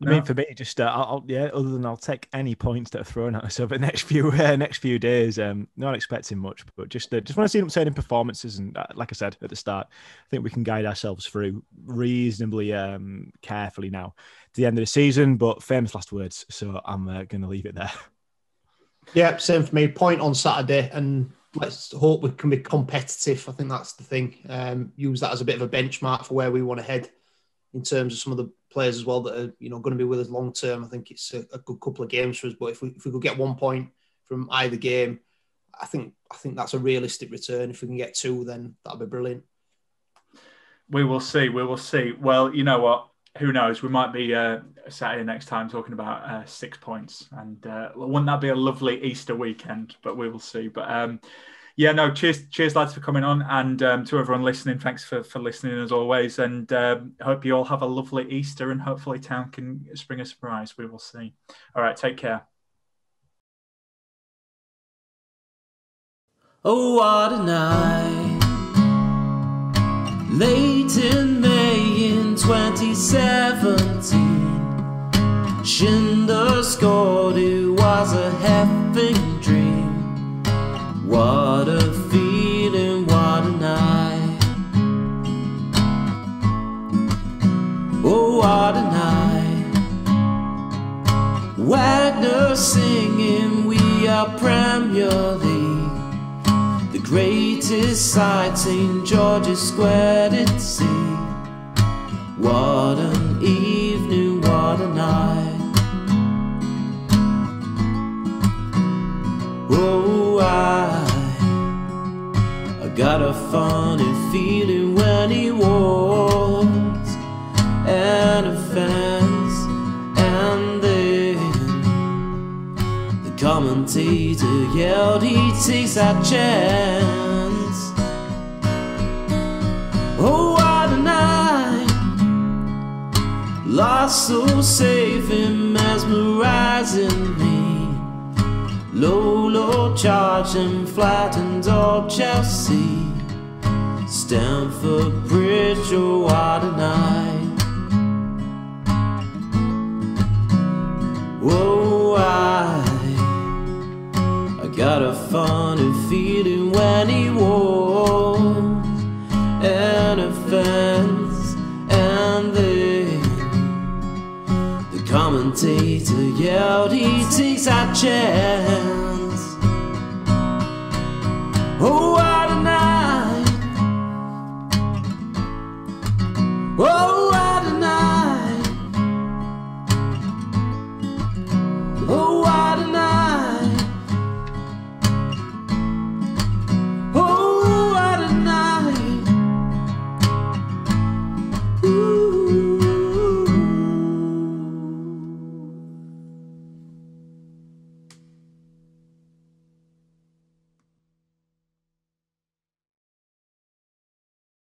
I mean, for me, just other than I'll take any points that are thrown at us over the next few days. Not expecting much, but just want to see them upsetting performances. And like I said at the start, I think we can guide ourselves through reasonably carefully now to the end of the season. But famous last words, so I'm going to leave it there. Yeah, same for me. Point on Saturday, and let's hope we can be competitive. I think that's the thing. Use that as a bit of a benchmark for where we want to head in terms of some of the players as well that are going to be with us long term. I think it's a good couple of games for us. But if we could get 1 point from either game, I think that's a realistic return. If we can get 2, then that'll be brilliant. We will see. Well, you know what? Who knows? We might be Saturday next time talking about 6 points, and wouldn't that be a lovely Easter weekend? But we will see. But cheers lads for coming on, and to everyone listening, thanks for listening as always, and hope you all have a lovely Easter, and hopefully Town can spring a surprise. We will see. All right, take care. Oh, what a night, late in May in 2017, Schindler scored, it was a heffing dream. What a feeling, what a night. Oh, what a night. Wagner singing, we are Premier League. The greatest sight St. George's Square did see. What an evening, what a night. Oh, I got a funny feeling when he walks and a fence, and then the commentator yelled he takes that chance. Oh, what a night, lost so safe and mesmerizing me. Low charge and flattened old Chelsea, Stamford Bridge, oh what a night. Whoa, I got a funny feeling when he walks and a fence, and then the commentator yelled he takes that chance. Oh,